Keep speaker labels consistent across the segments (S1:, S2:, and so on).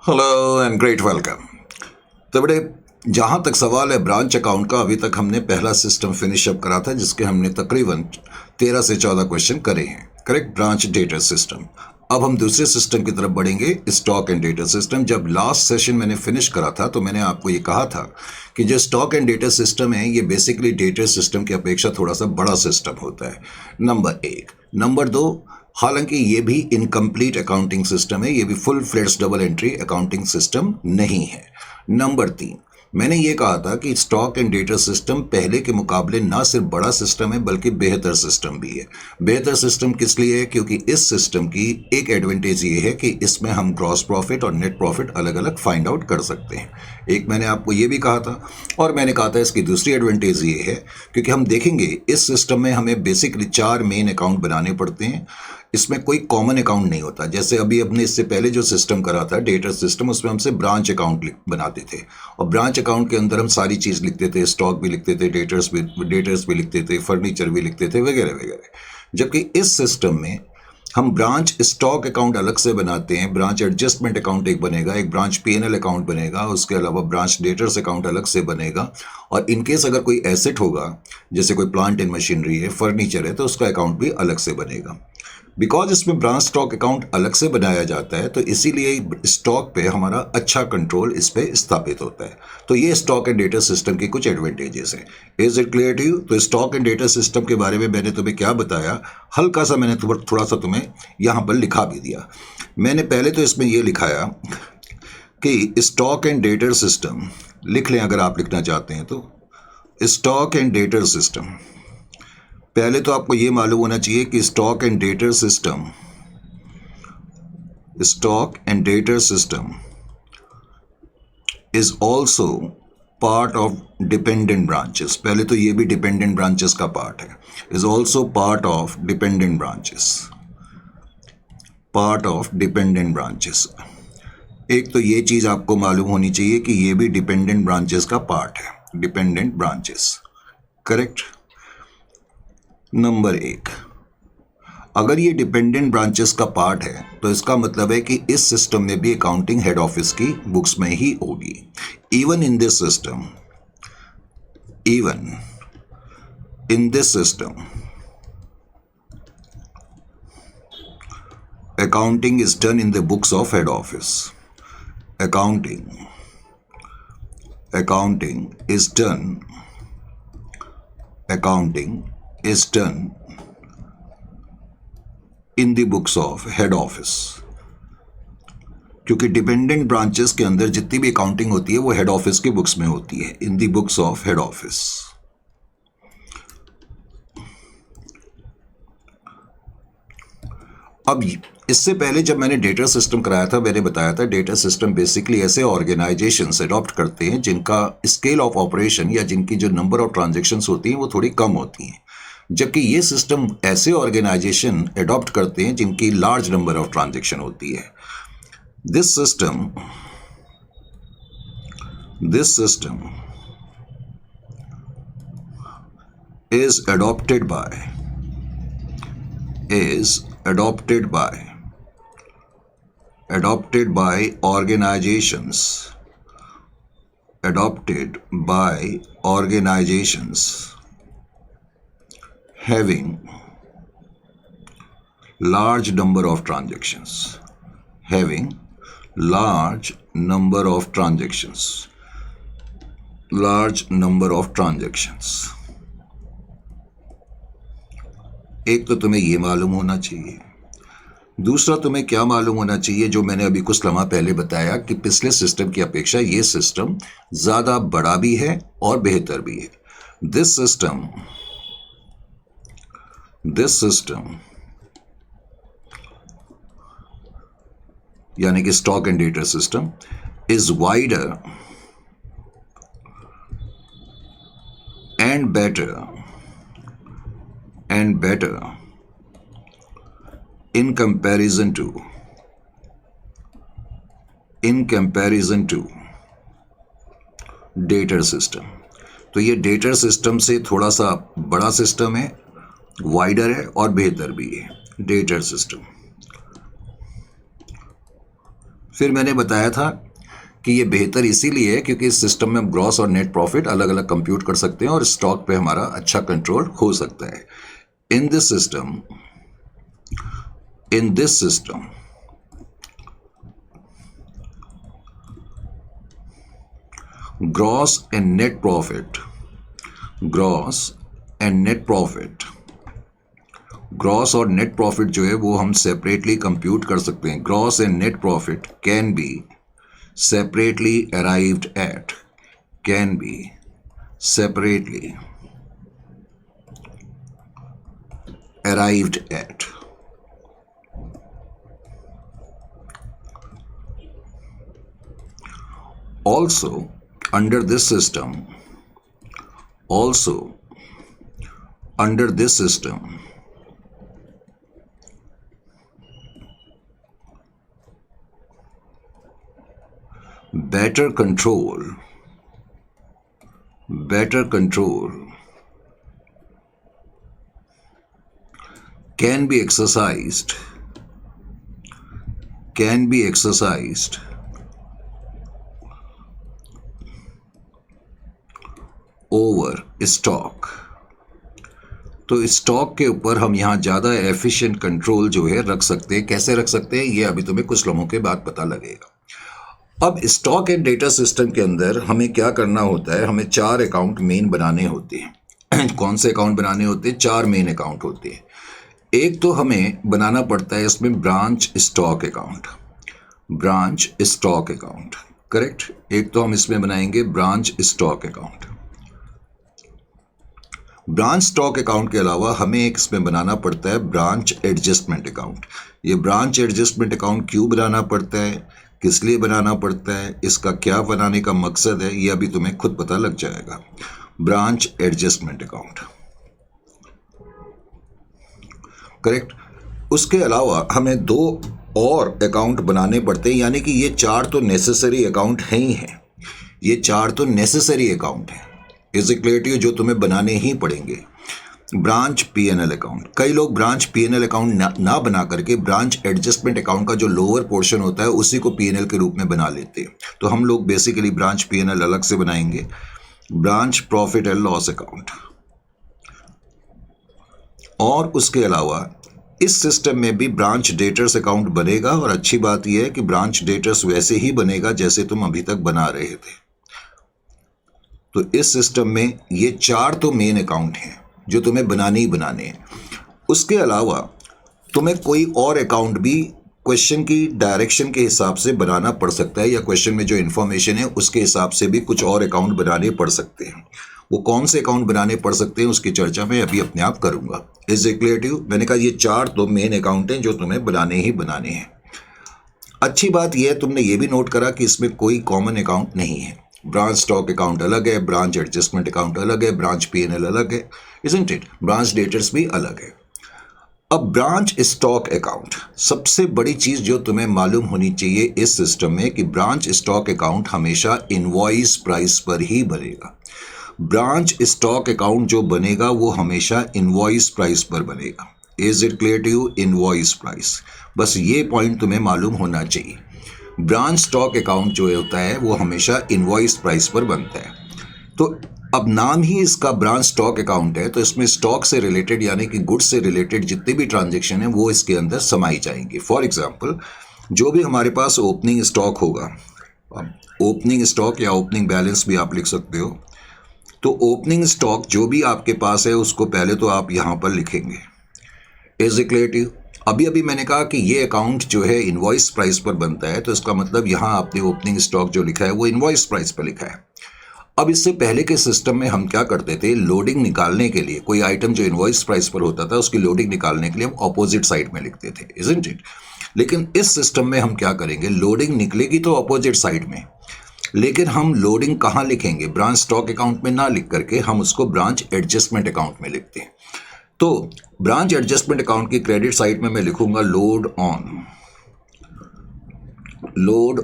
S1: Hello and great welcome. तो बड़े जहाँ तक सवाल है ब्रांच अकाउंट का, अभी तक हमने पहला सिस्टम फिनिश अप करा था जिसके हमने तकरीबन 13 से 14 क्वेश्चन करे हैं। Correct, branch data system. अब हम दूसरे सिस्टम की तरफ बढ़ेंगे, स्टॉक एंड डेटा सिस्टम। जब लास्ट सेशन मैंने फिनिश करा था तो मैंने आपको ये कहा था कि जो स्टॉक एंड डेटा सिस्टम है ये बेसिकली डेटा सिस्टम की अपेक्षा थोड़ा सा बड़ा सिस्टम होता है, नंबर एक। नंबर दो, हालांकि ये भी इनकम्प्लीट अकाउंटिंग सिस्टम है, ये भी full fledged double entry accounting system नहीं है। नंबर तीन, मैंने ये कहा था कि स्टॉक एंड डेटा सिस्टम पहले के मुकाबले ना सिर्फ बड़ा सिस्टम है बल्कि बेहतर सिस्टम भी है। बेहतर सिस्टम किस लिए है? क्योंकि इस सिस्टम की एक एडवांटेज ये है कि इसमें हम ग्रॉस प्रॉफिट और नेट प्रॉफिट अलग अलग फाइंड आउट कर सकते हैं। एक मैंने आपको ये भी कहा था, और मैंने कहा था इसकी दूसरी एडवांटेज ये है क्योंकि हम देखेंगे इस सिस्टम में हमें बेसिकली 4 मेन अकाउंट बनाने पड़ते हैं। इसमें कोई कॉमन अकाउंट नहीं होता। जैसे अभी अपने इससे पहले जो सिस्टम करा था डेटा सिस्टम, उसमें हमसे ब्रांच अकाउंट बनाते थे और ब्रांच अकाउंट के अंदर हम सारी चीज़ लिखते थे, स्टॉक भी लिखते थे, डेटर्स भी लिखते थे, फर्नीचर भी लिखते थे, वगैरह वगैरह। जबकि इस सिस्टम में हम ब्रांच स्टॉक अकाउंट अलग से बनाते हैं, ब्रांच एडजस्टमेंट अकाउंट एक बनेगा, एक ब्रांच पीएनएल अकाउंट बनेगा, उसके अलावा ब्रांच डेटर्स अकाउंट अलग से बनेगा, और इनकेस अगर कोई एसेट होगा जैसे कोई प्लांट एंड मशीनरी है, फर्नीचर है, तो उसका अकाउंट भी अलग से बनेगा। बिकॉज इसमें ब्रांच स्टॉक अकाउंट अलग से बनाया जाता है तो इसीलिए स्टॉक पे हमारा अच्छा कंट्रोल इस पे स्थापित होता है। तो ये स्टॉक एंड डेटा सिस्टम के कुछ एडवांटेजेस हैं। Is it clear to you? तो स्टॉक एंड डेटा सिस्टम के बारे में मैंने तुम्हें क्या बताया, हल्का सा मैंने थोड़ा सा तुम्हें यहाँ पर लिखा भी दिया। मैंने पहले तो इसमें ये लिखाया कि स्टॉक एंड डेटा सिस्टम, लिख लें अगर आप लिखना चाहते हैं तो। स्टॉक एंड डेटा सिस्टम, पहले तो आपको ये मालूम होना चाहिए कि stock and data system is also part of dependent branches. पहले तो ये भी डिपेंडेंट ब्रांचेस का पार्ट है। Is also part of dependent branches. एक तो ये चीज आपको मालूम होनी चाहिए कि ये भी डिपेंडेंट ब्रांचेस का पार्ट है, डिपेंडेंट ब्रांचेस। करेक्ट। नंबर एक, अगर ये डिपेंडेंट ब्रांचेस का पार्ट है तो इसका मतलब है कि इस सिस्टम में भी अकाउंटिंग हेड ऑफिस की बुक्स में ही होगी। Even in this system accounting is done in the books of head office. Accounting is done in the books of head office, क्योंकि डिपेंडेंट ब्रांचेस के अंदर जितनी भी अकाउंटिंग होती है वो हेड ऑफिस की बुक्स में होती है, इन दी बुक्स ऑफ हेड ऑफिस। अब इससे पहले जब मैंने डेटा सिस्टम कराया था मैंने बताया था डेटा सिस्टम बेसिकली ऐसे ऑर्गेनाइजेशंस अडॉप्ट करते हैं जिनका स्केल ऑफ ऑपरेशन या जिनकी जो नंबर ऑफ ट्रांजैक्शंस होती हैं वो थोड़ी कम होती हैं, जबकि ये सिस्टम ऐसे ऑर्गेनाइजेशन अडॉप्ट करते हैं जिनकी लार्ज नंबर ऑफ ट्रांजैक्शन होती है। This system is adopted by organizations having large number of transactions, large number of transactions। एक तो तुम्हें ये मालूम होना चाहिए, दूसरा तुम्हें क्या मालूम होना चाहिए जो मैंने अभी कुछ लम्हा पहले बताया कि पिछले सिस्टम की अपेक्षा ये सिस्टम ज्यादा बड़ा भी है और बेहतर भी है। दिस सिस्टम यानी कि stock and data system is wider and better in comparison to data system. तो ये डेटा सिस्टम से थोड़ा सा बड़ा सिस्टम है, वाइडर है और बेहतर भी है डेटा सिस्टम। फिर मैंने बताया था कि ये बेहतर इसीलिए है क्योंकि इस सिस्टम में हम ग्रॉस और नेट प्रॉफिट अलग अलग कंप्यूट कर सकते हैं और स्टॉक पे हमारा अच्छा कंट्रोल हो सकता है। In this system gross and net profit gross और नेट प्रॉफिट जो है वो हम सेपरेटली कंप्यूट कर सकते हैं। Gross and net profit can be separately arrived at also under this system better control can be exercised over stock। तो stock के ऊपर हम यहाँ ज़्यादा एफिशिएंट कंट्रोल जो है रख सकते हैं। कैसे रख सकते हैं ये अभी तुम्हें कुछ लम्हों के बाद पता लगेगा। अब स्टॉक एंड डेटा सिस्टम के अंदर हमें क्या करना होता है, हमें 4 अकाउंट मेन बनाने होते हैं। कौन से अकाउंट बनाने होते हैं? 4 मेन अकाउंट होते हैं। एक तो हमें बनाना पड़ता है इसमें ब्रांच स्टॉक अकाउंट, करेक्ट। एक तो हम इसमें बनाएंगे branch stock account. Branch stock account के अलावा हमें एक इसमें बनाना पड़ता है ब्रांच एडजस्टमेंट अकाउंट। ये ब्रांच एडजस्टमेंट अकाउंट क्यों बनाना पड़ता है, किस लिए बनाना पड़ता है, इसका क्या बनाने का मकसद है, ये अभी तुम्हें खुद पता लग जाएगा। Branch adjustment account, correct. उसके अलावा हमें 2 और अकाउंट बनाने पड़ते हैं, यानी कि ये 4 तो नेसेसरी अकाउंट हैं ही हैं। ये 4 तो नेसेसरी अकाउंट हैं, इज क्लियर टू यू, जो तुम्हें बनाने ही पड़ेंगे। ब्रांच पीएनएल अकाउंट, कई लोग ब्रांच पीएनएल अकाउंट ना बना करके ब्रांच एडजस्टमेंट अकाउंट का जो लोअर पोर्शन होता है उसी को पीएनएल के रूप में बना लेते हैं। तो हम लोग बेसिकली ब्रांच पीएनएल अलग से बनाएंगे। Branch profit and loss account, और उसके अलावा इस सिस्टम में भी ब्रांच डेटर्स अकाउंट बनेगा। और अच्छी बात यह है कि ब्रांच डेटर्स वैसे ही बनेगा जैसे तुम अभी तक बना रहे थे। तो इस सिस्टम में ये 4 तो मेन अकाउंट हैं जो तुम्हें बनाने ही बनाने हैं। उसके अलावा तुम्हें कोई और अकाउंट भी क्वेश्चन की डायरेक्शन के हिसाब से बनाना पड़ सकता है, या क्वेश्चन में जो इन्फॉर्मेशन है उसके हिसाब से भी कुछ और अकाउंट बनाने पड़ सकते हैं। वो कौन से अकाउंट बनाने पड़ सकते हैं उसकी चर्चा मैं अभी अपने आप करूंगा। Is it clear to you? मैंने कहा ये 4 तो मेन अकाउंट हैं जो तुम्हें बनाने ही बनाने हैं। अच्छी बात यह है तुमने ये भी नोट करा कि इसमें कोई कॉमन अकाउंट नहीं है। ब्रांच स्टॉक अकाउंट अलग है, ब्रांच एडजस्टमेंट अकाउंट अलग है, ब्रांच पीएनएल अलग है, इजंट इट? ब्रांच डेटर्स भी अलग है। अब ब्रांच स्टॉक अकाउंट, सबसे बड़ी चीज जो तुम्हें मालूम होनी चाहिए इस सिस्टम में कि ब्रांच स्टॉक अकाउंट हमेशा इनवॉइस प्राइस पर ही बनेगा। ब्रांच स्टॉक अकाउंट जो बनेगा वो हमेशा इनवॉइस प्राइस पर बनेगा। Is it clear to you? Invoice price, बस ये पॉइंट तुम्हें मालूम होना चाहिए। ब्रांच स्टॉक अकाउंट जो होता है वो हमेशा इनवॉइस प्राइस पर बनता है। तो अब नाम ही इसका ब्रांच स्टॉक अकाउंट है, तो इसमें स्टॉक से रिलेटेड यानी कि गुड्स से रिलेटेड जितने भी ट्रांजैक्शन है वो इसके अंदर समाई जाएंगी। फॉर एग्जांपल, जो भी हमारे पास ओपनिंग स्टॉक होगा, ओपनिंग स्टॉक या ओपनिंग बैलेंस भी आप लिख सकते हो, तो ओपनिंग स्टॉक जो भी आपके पास है उसको पहले तो आप यहाँ पर लिखेंगे। Is it clear to you? अभी मैंने कहा कि ये अकाउंट जो है इनवॉइस प्राइस पर बनता है, तो इसका मतलब यहाँ आपने ओपनिंग स्टॉक जो लिखा है वो इनवॉइस प्राइस पर लिखा है। अब इससे पहले के सिस्टम में हम क्या करते थे, लोडिंग निकालने के लिए कोई आइटम जो इनवॉइस प्राइस पर होता था उसकी लोडिंग निकालने के लिए हम ऑपोजिट साइड में लिखते थे, इजंट इट? लेकिन इस सिस्टम में हम क्या करेंगे, लोडिंग निकलेगी तो ऑपोजिट साइड में, लेकिन हम लोडिंग कहाँ लिखेंगे, ब्रांच स्टॉक अकाउंट में ना लिख करके हम उसको ब्रांच एडजस्टमेंट अकाउंट में लिखते हैं। तो ब्रांच एडजस्टमेंट अकाउंट की क्रेडिट साइड में मैं लिखूंगा लोड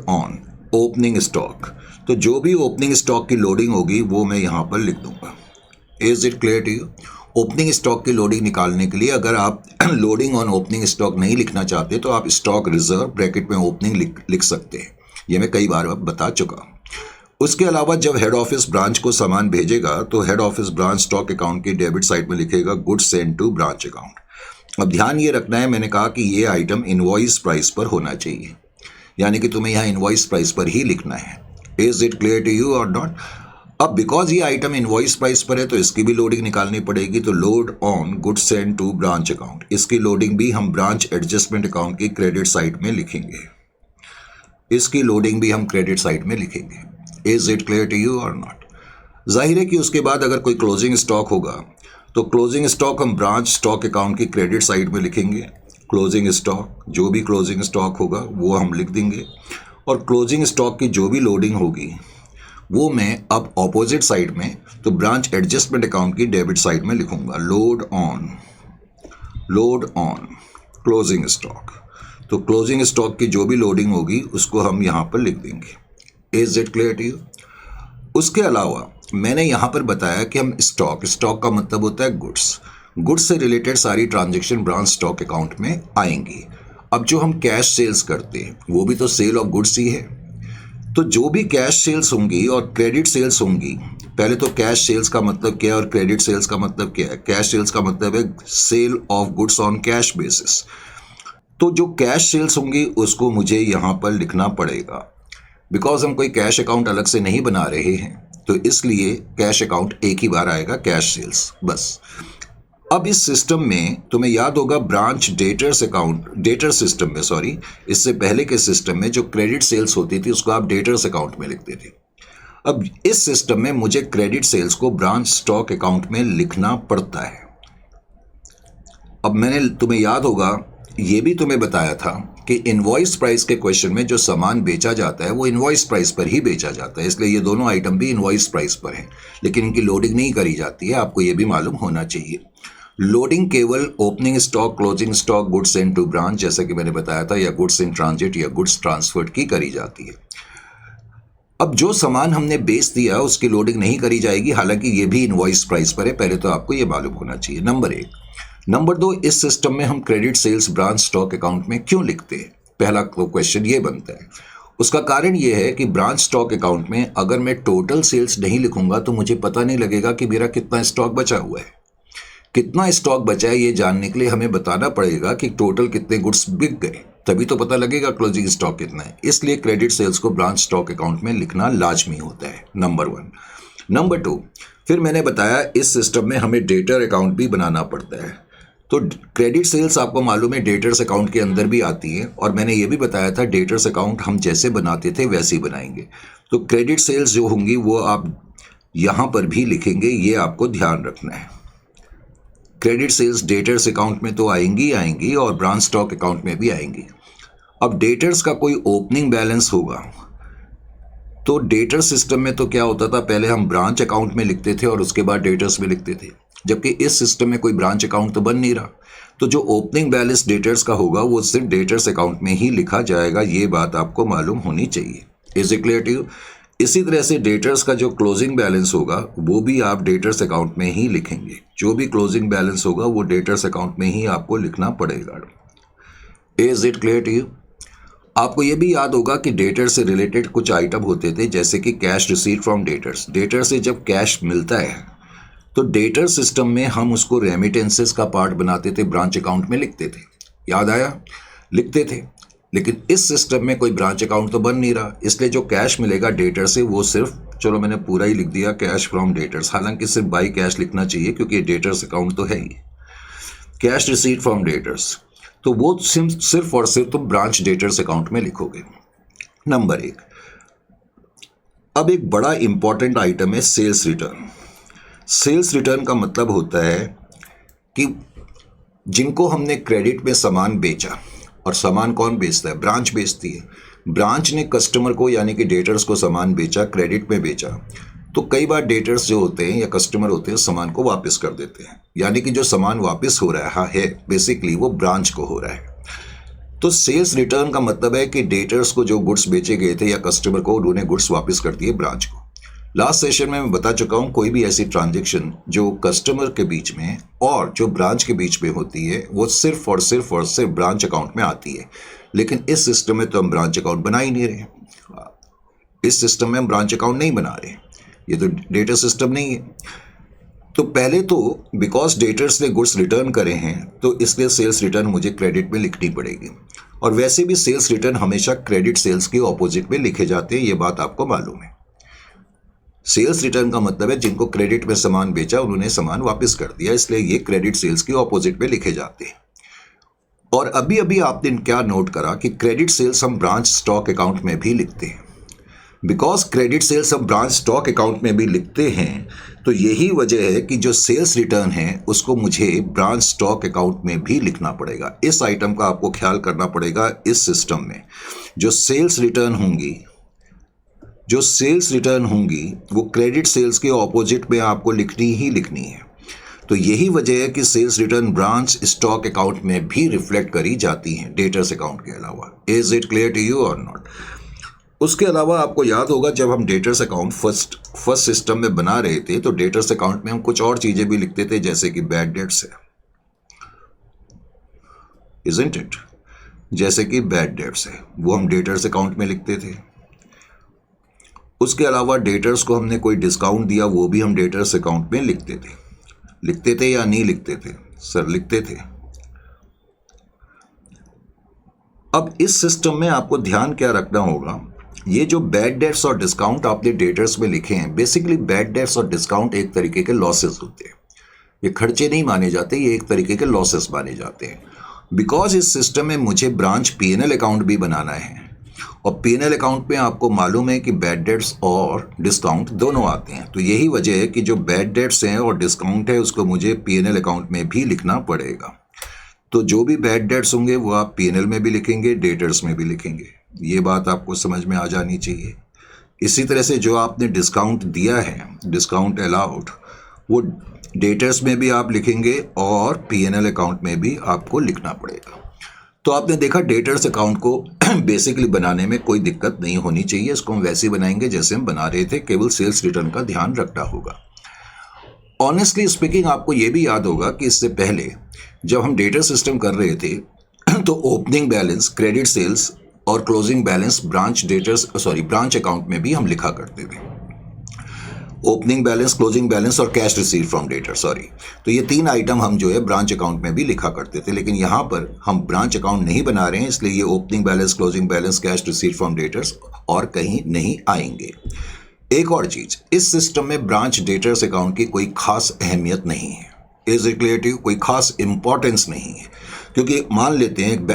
S1: ऑन ओपनिंग स्टॉक। तो जो भी ओपनिंग स्टॉक की लोडिंग होगी वो मैं यहां पर लिख दूंगा। Is it clear to you? Opening stock की लोडिंग निकालने के लिए अगर आप लोडिंग ऑन ओपनिंग स्टॉक नहीं लिखना चाहते तो आप स्टॉक रिजर्व ब्रैकेट में ओपनिंग लिख सकते हैं। ये मैं कई बार अब बता चुका हूँ। उसके अलावा जब हेड ऑफिस ब्रांच को सामान भेजेगा तो head office branch stock account की डेबिट साइड में लिखेगा goods send to branch account. अब ध्यान ये रखना है, मैंने कहा कि ये आइटम इनवॉइस प्राइस पर होना चाहिए, यानी कि तुम्हें यहाँ इनवॉइस प्राइस पर ही लिखना है। Is it clear to you और नॉट? अब बिकॉज ये आइटम इनवॉइस प्राइस पर है तो इसकी भी लोडिंग निकालनी पड़ेगी। तो load on goods send to branch account, इसकी लोडिंग भी हम ब्रांच एडजस्टमेंट अकाउंट की क्रेडिट साइड में लिखेंगे। इसकी लोडिंग भी हम क्रेडिट साइड में लिखेंगे। Is it clear to you और नॉट? जाहिर है कि उसके बाद अगर कोई क्लोजिंग स्टॉक होगा तो क्लोजिंग स्टॉक हम ब्रांच स्टॉक अकाउंट की क्रेडिट साइड में लिखेंगे। क्लोजिंग स्टॉक, जो भी क्लोजिंग स्टॉक होगा वो हम लिख देंगे, और क्लोजिंग स्टॉक की जो भी लोडिंग होगी वो मैं अब ऑपोजिट साइड में तो ब्रांच एडजस्टमेंट अकाउंट की डेबिट साइड में लिखूंगा। लोड ऑन क्लोजिंग स्टॉक, तो क्लोजिंग स्टॉक की जो भी लोडिंग होगी उसको हम यहाँ पर लिख देंगे। Is it clear to you? उसके अलावा मैंने यहाँ पर बताया कि हम स्टॉक का मतलब होता है गुड्स से रिलेटेड सारी ट्रांजैक्शन ब्रांच स्टॉक अकाउंट में आएंगी। अब जो हम कैश सेल्स करते हैं वो भी तो सेल ऑफ गुड्स ही है। तो जो भी कैश सेल्स होंगी और क्रेडिट सेल्स होंगी, पहले तो कैश सेल्स का मतलब क्या है और क्रेडिट सेल्स का मतलब क्या है? कैश सेल्स का मतलब है sale of goods on cash basis. तो जो कैश सेल्स होंगी उसको मुझे यहाँ पर लिखना पड़ेगा, बिकॉज हम कोई कैश अकाउंट अलग से नहीं बना रहे हैं, तो इसलिए कैश अकाउंट एक ही बार आएगा, कैश सेल्स बस। अब इस सिस्टम में तुम्हें याद होगा ब्रांच डेटर सिस्टम में, सॉरी, इससे पहले के सिस्टम में जो क्रेडिट सेल्स होती थी उसको आप डेटर्स अकाउंट में लिखते थे। अब इस सिस्टम में मुझे क्रेडिट सेल्स को ब्रांच स्टॉक अकाउंट में लिखना पड़ता है। अब मैंने, तुम्हें याद होगा, ये भी तुम्हें बताया था कि इनवॉइस प्राइस के क्वेश्चन में जो सामान बेचा जाता है वो इनवॉइस प्राइस पर ही बेचा जाता है, इसलिए ये दोनों आइटम भी इनवॉइस प्राइस पर हैं, लेकिन इनकी लोडिंग नहीं करी जाती है। आपको ये भी मालूम होना चाहिए। लोडिंग केवल opening stock, closing stock, goods send to branch, जैसा कि मैंने बताया था, या गुड्स इन ट्रांजिट या गुड्स ट्रांसफर्ड की करी जाती है। अब जो सामान हमने बेच दिया उसकी लोडिंग नहीं करी जाएगी, हालांकि ये भी इनवॉइस प्राइस पर है, पहले तो आपको ये मालूम होना चाहिए। नंबर 1। नंबर 2, इस सिस्टम में हम credit sales branch stock account में क्यों लिखते हैं? पहला क्वेश्चन ये बनता है। उसका कारण ये है कि ब्रांच स्टॉक अकाउंट में अगर मैं टोटल सेल्स नहीं लिखूंगा तो मुझे पता नहीं लगेगा कि मेरा कितना स्टॉक बचा हुआ है। कितना स्टॉक बचा है ये जानने के लिए हमें बताना पड़ेगा कि टोटल कितने गुड्स बिक गए, तभी तो पता लगेगा क्लोजिंग स्टॉक कितना है। इसलिए क्रेडिट सेल्स को ब्रांच स्टॉक अकाउंट में लिखना लाजमी होता है, नंबर 1। नंबर 2, फिर मैंने बताया इस सिस्टम में हमें डेटर अकाउंट भी बनाना पड़ता है। तो क्रेडिट सेल्स आपको मालूम है डेटर्स अकाउंट के अंदर भी आती है, और मैंने ये भी बताया था डेटर्स अकाउंट हम जैसे बनाते थे वैसे ही बनाएंगे। तो क्रेडिट सेल्स जो होंगी वो आप यहाँ पर भी लिखेंगे, ये आपको ध्यान रखना है। क्रेडिट सेल्स डेटर्स अकाउंट में तो आएंगी और ब्रांच स्टॉक अकाउंट में भी आएंगी। अब डेटर्स का कोई ओपनिंग बैलेंस होगा तो डेटर सिस्टम में तो क्या होता था, पहले हम ब्रांच अकाउंट में लिखते थे और उसके बाद डेटर्स में लिखते थे, जबकि इस सिस्टम में कोई ब्रांच अकाउंट तो बन नहीं रहा। तो जो ओपनिंग बैलेंस डेटर्स का होगा वो सिर्फ डेटर्स अकाउंट में ही लिखा जाएगा, ये बात आपको मालूम होनी चाहिए। Is it clear to you? इसी तरह से डेटर्स का जो क्लोजिंग बैलेंस होगा वो भी आप डेटर्स अकाउंट में ही लिखेंगे। जो भी क्लोजिंग बैलेंस होगा वो डेटर्स अकाउंट में ही आपको लिखना पड़ेगा। Is it clear to you? आपको ये भी याद होगा कि डेटर से रिलेटेड कुछ आइटम होते थे, जैसे कि cash receipt from debtors. Debtor से जब कैश मिलता है तो डेटर सिस्टम में हम उसको रेमिटेंसेस का पार्ट बनाते थे, ब्रांच अकाउंट में लिखते थे। याद आया? लिखते थे। लेकिन इस सिस्टम में कोई ब्रांच अकाउंट तो बन नहीं रहा, इसलिए जो कैश मिलेगा डेटर से वो सिर्फ, चलो मैंने पूरा ही लिख दिया, कैश फ्रॉम डेटर्स। हालांकि सिर्फ बाई कैश लिखना चाहिए क्योंकि डेटर्स अकाउंट तो है ही। कैश रिसीट फ्रॉम डेटर्स, तो वो सिर्फ और सिर्फ तुम ब्रांच डेटर्स अकाउंट में लिखोगे। नंबर 1। अब एक बड़ा इंपॉर्टेंट आइटम है सेल्स रिटर्न। सेल्स रिटर्न का मतलब होता है कि जिनको हमने क्रेडिट में सामान बेचा, और सामान कौन बेचता है? ब्रांच बेचती है। ब्रांच ने कस्टमर को यानी कि डेटर्स को सामान बेचा, क्रेडिट में बेचा, तो कई बार डेटर्स जो होते हैं या कस्टमर होते हैं सामान को वापस कर देते हैं, यानी कि जो सामान वापस हो रहा है बेसिकली वो ब्रांच को हो रहा है। तो सेल्स रिटर्न का मतलब है कि डेटर्स को जो गुड्स बेचे गए थे या कस्टमर को, उन्होंने गुड्स वापस कर दिए ब्रांच को। लास्ट सेशन में मैं बता चुका हूं कोई भी ऐसी ट्रांजैक्शन जो कस्टमर के बीच में और जो ब्रांच के बीच में होती है वो सिर्फ और सिर्फ ब्रांच अकाउंट में आती है। लेकिन इस सिस्टम में तो हम ब्रांच अकाउंट बना ही नहीं रहे, इस सिस्टम में हम ब्रांच अकाउंट नहीं बना रहे, ये तो डेटर सिस्टम नहीं है। तो पहले तो बिकॉज डेटर्स ने गुड्स रिटर्न करे हैं तो इसलिए सेल्स रिटर्न मुझे क्रेडिट में लिखनी पड़ेगी, और वैसे भी सेल्स रिटर्न हमेशा क्रेडिट सेल्स के ऑपोजिट में लिखे जाते हैं, ये बात आपको मालूम है। सेल्स रिटर्न का मतलब है जिनको क्रेडिट में सामान बेचा उन्होंने सामान वापस कर दिया, इसलिए ये क्रेडिट सेल्स के ऑपोजिट में लिखे जाते हैं। और अभी अभी आपने क्या नोट करा कि क्रेडिट सेल्स हम ब्रांच स्टॉक अकाउंट में भी लिखते हैं। बिकॉज क्रेडिट सेल्स हम ब्रांच स्टॉक अकाउंट में भी लिखते हैं तो यही वजह है कि जो सेल्स रिटर्न है उसको मुझे ब्रांच स्टॉक अकाउंट में भी लिखना पड़ेगा। इस आइटम का आपको ख्याल करना पड़ेगा। इस सिस्टम में जो सेल्स रिटर्न होंगी वो क्रेडिट सेल्स के ऑपोजिट में आपको लिखनी ही लिखनी है। तो यही वजह है कि sales return branch stock account में भी रिफ्लेक्ट करी जाती हैं डेटर्स अकाउंट के अलावा। Is it clear to you और नॉट? उसके अलावा आपको याद होगा जब हम डेटर्स अकाउंट फर्स्ट सिस्टम में बना रहे थे तो डेटर्स अकाउंट में हम कुछ और चीजें भी लिखते थे, जैसे कि बैड डेट्स है, इजंट इट? जैसे कि बैड डेट्स है वो हम डेटर्स अकाउंट में लिखते थे। उसके अलावा डेटर्स को हमने कोई डिस्काउंट दिया वो भी हम डेटर्स अकाउंट में लिखते थे या नहीं लिखते थे? सर लिखते थे। अब इस सिस्टम में आपको ध्यान क्या रखना होगा, ये जो बैड डेट्स और डिस्काउंट आपने डेटर्स में लिखे हैं, बेसिकली बैड डेट्स और डिस्काउंट एक तरीके के लॉसेस होते हैं। ये खर्चे नहीं माने जाते, ये एक तरीके के लॉसेस माने जाते हैं। बिकॉज इस सिस्टम में मुझे ब्रांच पीएनएल अकाउंट भी बनाना है, और पीएनएल अकाउंट में आपको मालूम है कि बैड डेट्स और डिस्काउंट दोनों आते हैं। तो यही वजह है कि जो बैड डेट्स हैं और डिस्काउंट है उसको मुझे पीएनएल अकाउंट में भी लिखना पड़ेगा। तो जो भी बैड डेट्स होंगे वो आप पीएनएल में भी लिखेंगे, डेटर्स में भी लिखेंगे। ये बात आपको समझ में आ जानी चाहिए। इसी तरह से जो आपने डिस्काउंट दिया है, डिस्काउंट अलाउड, वो डेटर्स में भी आप लिखेंगे और पीएनएल अकाउंट में भी आपको लिखना पड़ेगा। तो आपने देखा डेटर्स अकाउंट को बेसिकली बनाने में कोई दिक्कत नहीं होनी चाहिए। इसको हम वैसे बनाएंगे जैसे हम बना रहे थे, केवल सेल्स रिटर्न का ध्यान रखना होगा। ऑनेस्टली स्पीकिंग आपको ये भी याद होगा कि इससे पहले जब हम डेटर सिस्टम कर रहे थे तो ओपनिंग बैलेंस, क्रेडिट सेल्स और क्लोजिंग बैलेंस ब्रांच अकाउंट में भी हम लिखा करते थे। ओपनिंग बैलेंस, क्लोजिंग बैलेंस और कैश रिसीव फ्रॉम डेटर, तो ये तीन आइटम हम जो है ब्रांच अकाउंट में भी लिखा करते थे। लेकिन यहाँ पर हम ब्रांच अकाउंट नहीं बना रहे हैं, इसलिए ये opening balance, closing balance, cash receive from debtors और कहीं नहीं आएंगे। एक और चीज, इस सिस्टम में ब्रांच डेटर्स अकाउंट की कोई खास अहमियत नहीं है। Is it clear to you? कोई खास इंपॉर्टेंस नहीं है, क्योंकि मान लेते हैं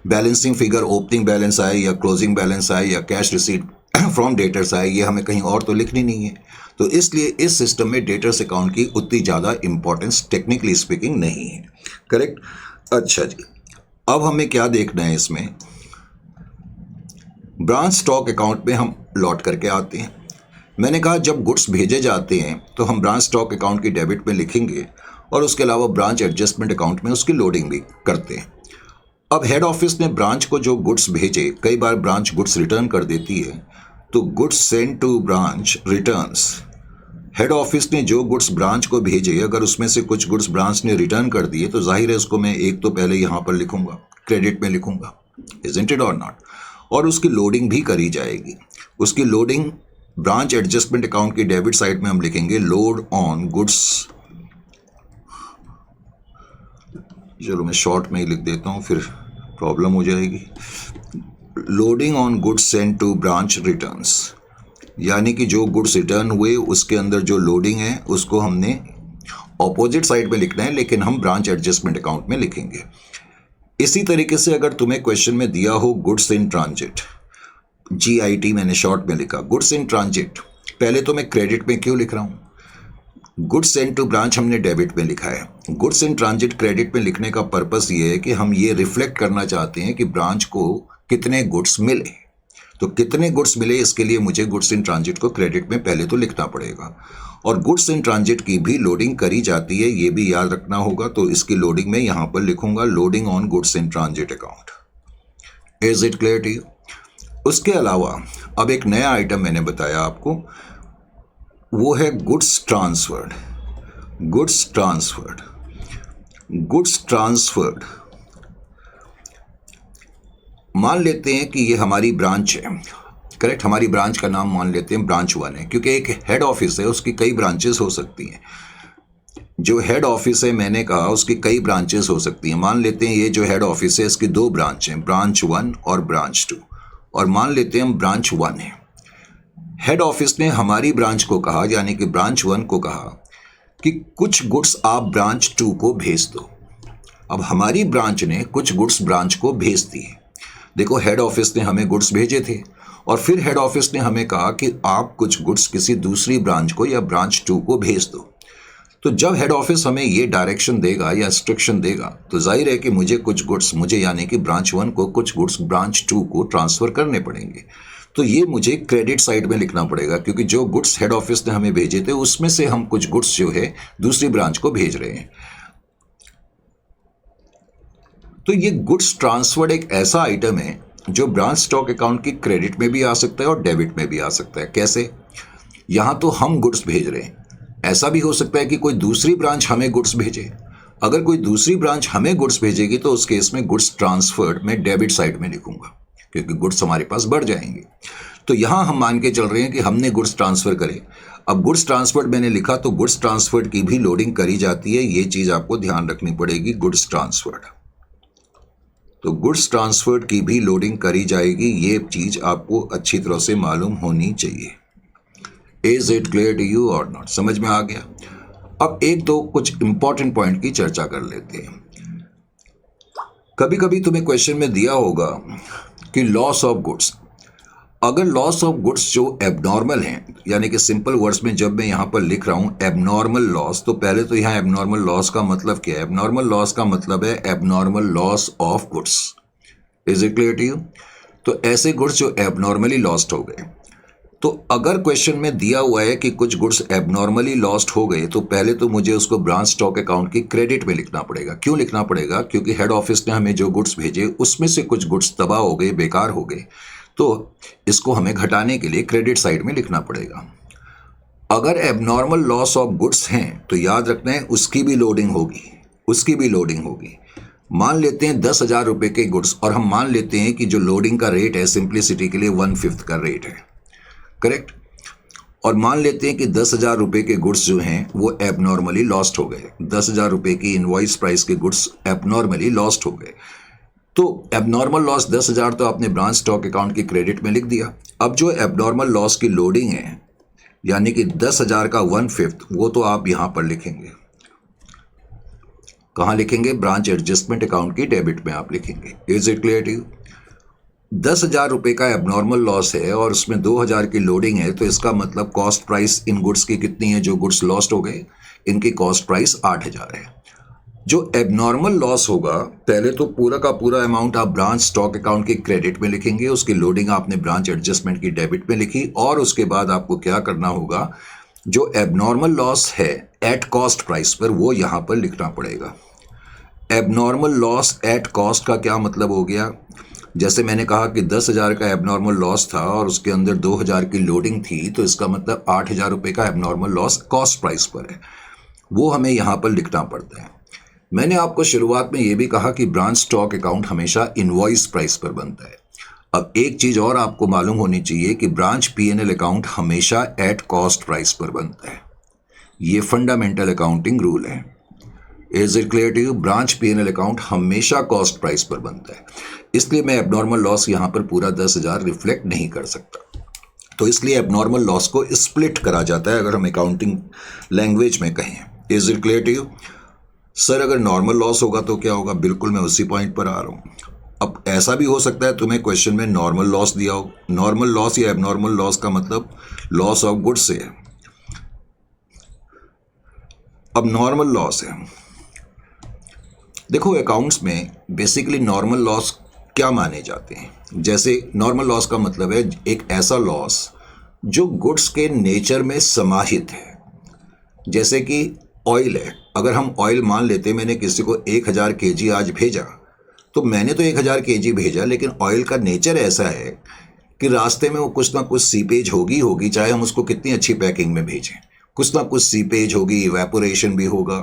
S1: बैलेंसिंग फिगर ओपनिंग बैलेंस आए या क्लोजिंग बैलेंस आए या कैश रिसीट फ्रॉम डेटर्स आए, ये हमें कहीं और तो लिखनी नहीं है। तो इसलिए इस सिस्टम में डेटर्स अकाउंट की उतनी ज़्यादा इंपॉर्टेंस टेक्निकली स्पीकिंग नहीं है। करेक्ट? अच्छा जी, अब हमें क्या देखना है इसमें, ब्रांच स्टॉक अकाउंट में हम लौट करके आते हैं। मैंने कहा जब गुड्स भेजे जाते हैं तो हम ब्रांच स्टॉक अकाउंट की डेबिट में लिखेंगे और उसके अलावा ब्रांच एडजस्टमेंट अकाउंट में उसकी लोडिंग भी करते हैं। अब हेड ऑफिस ने ब्रांच को जो गुड्स भेजे, कई बार ब्रांच गुड्स रिटर्न कर देती है, तो goods send to branch returns. Head office ने जो गुड्स ब्रांच को भेजे, अगर उसमें से कुछ गुड्स ब्रांच ने रिटर्न कर दिए तो जाहिर है उसको मैं एक तो पहले यहाँ पर लिखूंगा, क्रेडिट में लिखूंगा, इजंट इट और नॉट? और उसकी लोडिंग भी करी जाएगी। उसकी लोडिंग ब्रांच एडजस्टमेंट अकाउंट की डेबिट साइड में हम लिखेंगे लोड ऑन गुड्स, चलो मैं शॉर्ट में ही लिख देता हूँ फिर प्रॉब्लम हो जाएगी। Loading on goods send to branch returns, यानी कि जो गुड्स रिटर्न हुए उसके अंदर जो लोडिंग है उसको हमने ऑपोजिट साइड में लिखना है, लेकिन हम ब्रांच एडजस्टमेंट अकाउंट में लिखेंगे। इसी तरीके से अगर तुम्हें क्वेश्चन में दिया हो गुड्स इन ट्रांजिट, GIT मैंने शॉर्ट में लिखा, गुड्स इन ट्रांजिट, पहले तो मैं क्रेडिट में क्यों लिख रहा हूँ? गुड्स सेंड टू ब्रांच हमने डेबिट में लिखा है। गुड्स इन ट्रांजिट क्रेडिट में लिखने का पर्पस ये है कि हम ये रिफ्लेक्ट करना चाहते हैं कि ब्रांच को कितने गुड्स मिले। तो कितने गुड्स मिले इसके लिए मुझे गुड्स इन ट्रांजिट को क्रेडिट में पहले तो लिखना पड़ेगा, और गुड्स इन ट्रांजिट की भी लोडिंग करी जाती है, ये भी याद रखना होगा। तो इसकी लोडिंग में यहाँ पर लिखूंगा loading on goods in transit account. Is it clear to you? उसके अलावा अब एक नया आइटम मैंने बताया आपको, वो है goods transferred. Goods transferred, goods transferred. मान लेते हैं कि ये हमारी ब्रांच है, करेक्ट। हमारी ब्रांच का नाम मान लेते हैं ब्रांच 1 है, क्योंकि एक हेड ऑफिस है, उसकी कई ब्रांचेस हो सकती हैं। जो हेड ऑफिस है मैंने कहा उसकी कई ब्रांचेस हो सकती हैं। मान लेते हैं ये जो हेड ऑफिस है इसकी 2 ब्रांच हैं, ब्रांच 1 और ब्रांच 2। और मान लेते हैं हम ब्रांच 1 है। हेड ऑफिस ने हमारी ब्रांच को कहा, यानी कि ब्रांच 1 को कहा कि कुछ गुड्स आप ब्रांच 2 को भेज दो। अब हमारी ब्रांच ने कुछ गुड्स ब्रांच को भेज दिए। देखो, हेड ऑफिस ने हमें गुड्स भेजे थे और फिर हेड ऑफिस ने हमें कहा कि आप कुछ गुड्स किसी दूसरी ब्रांच को या ब्रांच 2 को भेज दो। तो जब हेड ऑफिस हमें ये डायरेक्शन देगा या इंस्ट्रक्शन देगा तो जाहिर है कि मुझे कुछ गुड्स, मुझे यानी कि ब्रांच 1 को कुछ गुड्स ब्रांच 2 को ट्रांसफ़र करने पड़ेंगे। तो ये मुझे क्रेडिट साइड में लिखना पड़ेगा, क्योंकि जो गुड्स हेड ऑफिस ने हमें भेजे थे उसमें से हम कुछ गुड्स जो है दूसरी ब्रांच को भेज रहे हैं। तो ये गुड्स ट्रांसफर्ड एक ऐसा आइटम है जो ब्रांच स्टॉक अकाउंट की क्रेडिट में भी आ सकता है और डेबिट में भी आ सकता है। कैसे? यहाँ तो हम गुड्स भेज रहे हैं, ऐसा भी हो सकता है कि कोई दूसरी ब्रांच हमें गुड्स भेजे। अगर कोई दूसरी ब्रांच हमें गुड्स भेजेगी तो उस केस में गुड्स ट्रांसफर्ड मैं डेबिट साइड में लिखूंगा, क्योंकि गुड्स हमारे पास बढ़ जाएंगे। तो यहाँ हम मान के चल रहे हैं कि हमने गुड्स ट्रांसफ़र करे। अब गुड्स ट्रांसफर्ड मैंने लिखा तो गुड्स ट्रांसफर्ड की भी लोडिंग करी जाती है, ये चीज़ आपको ध्यान रखनी पड़ेगी। गुड्स ट्रांसफर्ड, तो गुड्स ट्रांसफर्ड की भी लोडिंग करी जाएगी, ये चीज़ आपको अच्छी तरह से मालूम होनी चाहिए। Is it clear to you और नॉट? समझ में आ गया? अब एक दो कुछ इंपॉर्टेंट पॉइंट की चर्चा कर लेते हैं। कभी कभी तुम्हें क्वेश्चन में दिया होगा कि लॉस ऑफ गुड्स, अगर लॉस ऑफ गुड्स जो एबनॉर्मल हैं, यानी कि सिंपल वर्ड्स में जब मैं यहाँ पर लिख रहा हूँ एबनॉर्मल लॉस, तो पहले तो यहाँ एबनॉर्मल लॉस का मतलब क्या है? एबनॉर्मल लॉस का मतलब है abnormal loss of goods. Is it clear to you? तो ऐसे गुड्स जो एबनॉर्मली लॉस्ट हो गए, तो अगर क्वेश्चन में दिया हुआ है कि कुछ गुड्स एबनॉर्मली लॉस्ट हो गए, तो पहले तो मुझे उसको ब्रांच स्टॉक अकाउंट की क्रेडिट में लिखना पड़ेगा। क्यों लिखना पड़ेगा? क्योंकि हेड ऑफिस ने हमें जो गुड्स भेजे उसमें से कुछ गुड्स तबाह हो गए, बेकार हो गए, तो इसको हमें घटाने के लिए क्रेडिट साइड में लिखना पड़ेगा। अगर एबनॉर्मल लॉस ऑफ गुड्स हैं तो याद रखना है उसकी भी लोडिंग होगी, उसकी भी लोडिंग होगी। मान लेते हैं 10,000 रुपये के गुड्स, और हम मान लेते हैं कि जो लोडिंग का रेट है सिंप्लिसिटी के लिए 1/5 का रेट है, करेक्ट। और मान लेते हैं कि 10,000 रुपये के गुड्स जो हैं वो एबनॉर्मली लॉस्ट हो गए। 10,000 रुपये की इनवॉइस प्राइस के गुड्स एबनॉर्मली लॉस्ट हो गए। तो एबनॉर्मल लॉस 10,000 तो आपने ब्रांच स्टॉक अकाउंट की क्रेडिट में लिख दिया। अब जो एबनॉर्मल लॉस की लोडिंग है, यानी कि 10,000 का 1/5, वो तो आप यहां पर लिखेंगे। कहां लिखेंगे? ब्रांच एडजस्टमेंट अकाउंट की डेबिट में आप लिखेंगे। Is it clear to you? 10,000 रुपये का एबनॉर्मल लॉस है और उसमें 2,000 की लोडिंग है, तो इसका मतलब कॉस्ट प्राइस इन गुड्स की कितनी है? जो गुड्स लॉस्ट हो गए इनकी कॉस्ट प्राइस 8,000 है। जो एबनॉर्मल लॉस होगा, पहले तो पूरा का पूरा अमाउंट आप ब्रांच स्टॉक अकाउंट की क्रेडिट में लिखेंगे, उसकी लोडिंग आपने ब्रांच एडजस्टमेंट की डेबिट में लिखी, और उसके बाद आपको क्या करना होगा, जो एबनॉर्मल लॉस है एट कॉस्ट प्राइस पर, वो यहाँ पर लिखना पड़ेगा। एबनॉर्मल लॉस एट कॉस्ट का क्या मतलब हो गया? जैसे मैंने कहा कि 10,000 का एबनॉर्मल लॉस था और उसके अंदर 2,000 की लोडिंग थी, तो इसका मतलब 8,000 रुपये का एबनॉर्मल लॉस कॉस्ट प्राइस पर है, वो हमें यहाँ पर लिखना पड़ता है। मैंने आपको शुरुआत में ये भी कहा कि ब्रांच स्टॉक अकाउंट हमेशा इनवॉइस प्राइस पर बनता है। अब एक चीज़ और आपको मालूम होनी चाहिए कि ब्रांच P&L अकाउंट हमेशा एट कॉस्ट प्राइस पर बनता है। ये फंडामेंटल अकाउंटिंग रूल है। Is it clear to you? Branch P&L account हमेशा कॉस्ट प्राइस पर बनता है, इसलिए मैं एबनॉर्मल लॉस यहाँ पर पूरा 10,000 रिफ्लेक्ट नहीं कर सकता। तो इसलिए एबनॉर्मल लॉस को स्प्लिट करा जाता है, अगर हम अकाउंटिंग लैंग्वेज में कहें। Is it clear to you? Sir अगर नॉर्मल लॉस होगा तो क्या होगा? बिल्कुल, मैं उसी पॉइंट पर आ रहा हूँ। अब ऐसा भी हो सकता है तुम्हें क्वेश्चन में नॉर्मल लॉस दिया हो। नॉर्मल लॉस या एबनॉर्मल लॉस का मतलब लॉस ऑफ गुड्स से है। अब नॉर्मल लॉस है, देखो अकाउंट्स में बेसिकली नॉर्मल लॉस क्या माने जाते हैं। जैसे नॉर्मल लॉस का मतलब है एक ऐसा लॉस जो गुड्स के नेचर में समाहित है। जैसे कि ऑयल है, अगर हम ऑयल मान लेते, मैंने किसी को 1,000 kg आज भेजा, तो मैंने तो 1,000 kg भेजा, लेकिन ऑयल का नेचर ऐसा है कि रास्ते में वो कुछ ना कुछ सीपेज होगी, चाहे हम उसको कितनी अच्छी पैकिंग में भेजें, कुछ ना कुछ सीपेज होगी, इवेपोरेशन भी होगा।